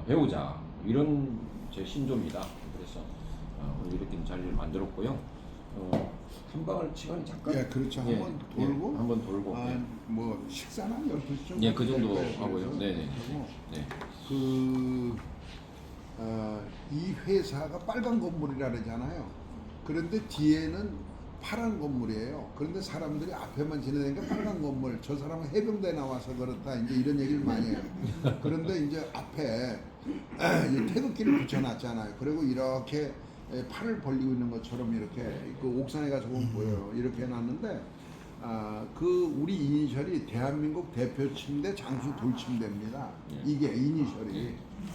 배우자 이런 제 신조입니다. 그래서 오늘 이렇게 자리를 만들었고요. 탐방할 시간이 잠깐. 예, 그렇죠. 한번 돌고. 한번 돌고. 뭐 식사는 한 12시 정도. 예, 그 정도 하고요. 네네. 네. 이 회사가 빨간 건물이라 그러잖아요. 그런데 뒤에는 파란 건물이에요. 그런데 사람들이 앞에만 지나다니까 빨간 건물. 저 사람은 해병대 나와서 그렇다. 이제 이런 얘기를 많이 해요. 그런데 이제 앞에 태극기를 붙여놨잖아요. 그리고 이렇게 팔을 벌리고 있는 것처럼 이렇게 그 옥상에 가서 보면 보여요. 이렇게 해놨는데 그 우리 이니셜이 대한민국 대표 침대 장수 돌침대입니다. 이게 이니셜이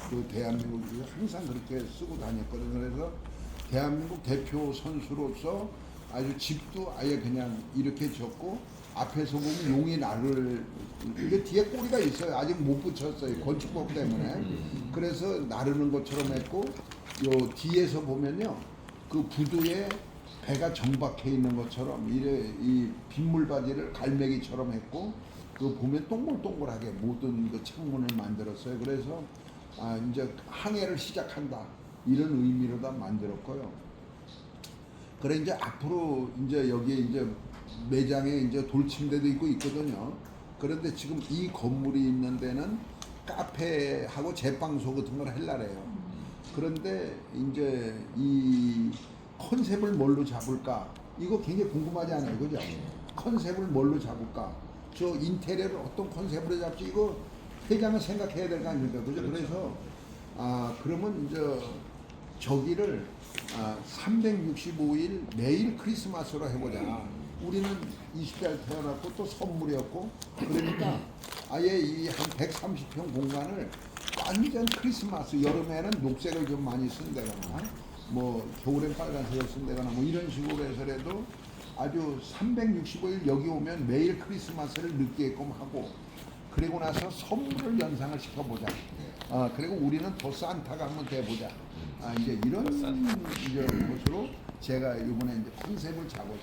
그 대한민국이 항상 그렇게 쓰고 다녔거든요. 그래서 대한민국 대표 선수로서 아주 집도 아예 그냥 이렇게 졌고 앞에서 보면 용이 나를 이게 뒤에 꼬리가 있어요. 아직 못 붙였어요. 건축법 때문에. 그래서 나르는 것처럼 했고 요 뒤에서 보면요 그 부두에 배가 정박해 있는 것처럼 이 빗물바지를 갈매기처럼 했고 그 보면 동글동글하게 모든 그 창문을 만들었어요. 그래서 이제 항해를 시작한다 이런 의미로 다 만들었고요. 그래 이제 앞으로 이제 여기에 이제 매장에 이제 돌침대도 있고 있거든요. 그런데 지금 이 건물이 있는 데는 카페하고 제빵소 같은 걸 하려래요. 그런데 이제 이 컨셉을 뭘로 잡을까? 이거 굉장히 궁금하지 않아요, 그죠? 컨셉을 뭘로 잡을까? 저 인테리어를 어떤 컨셉으로 잡지? 이거 회장은 생각해야 될 거 아닙니까, 그죠? 그래서 그러면 이제 저기를 365일 매일 크리스마스로 해보자. 우리는 20대 태어났고 또 선물이었고 그러니까 아예 이 한 130평 공간을 완전 크리스마스 여름에는 녹색을 좀 많이 쓴다거나 뭐 겨울엔 빨간색을 쓴다거나 뭐 이런 식으로 해서라도 아주 365일 여기 오면 매일 크리스마스를 느끼게끔 하고 그리고 나서 선물을 연상을 시켜보자. 그리고 우리는 더 산타가 한번 돼보자. 이제 이런 이제 것으로 제가 이번에 이제 컨셉을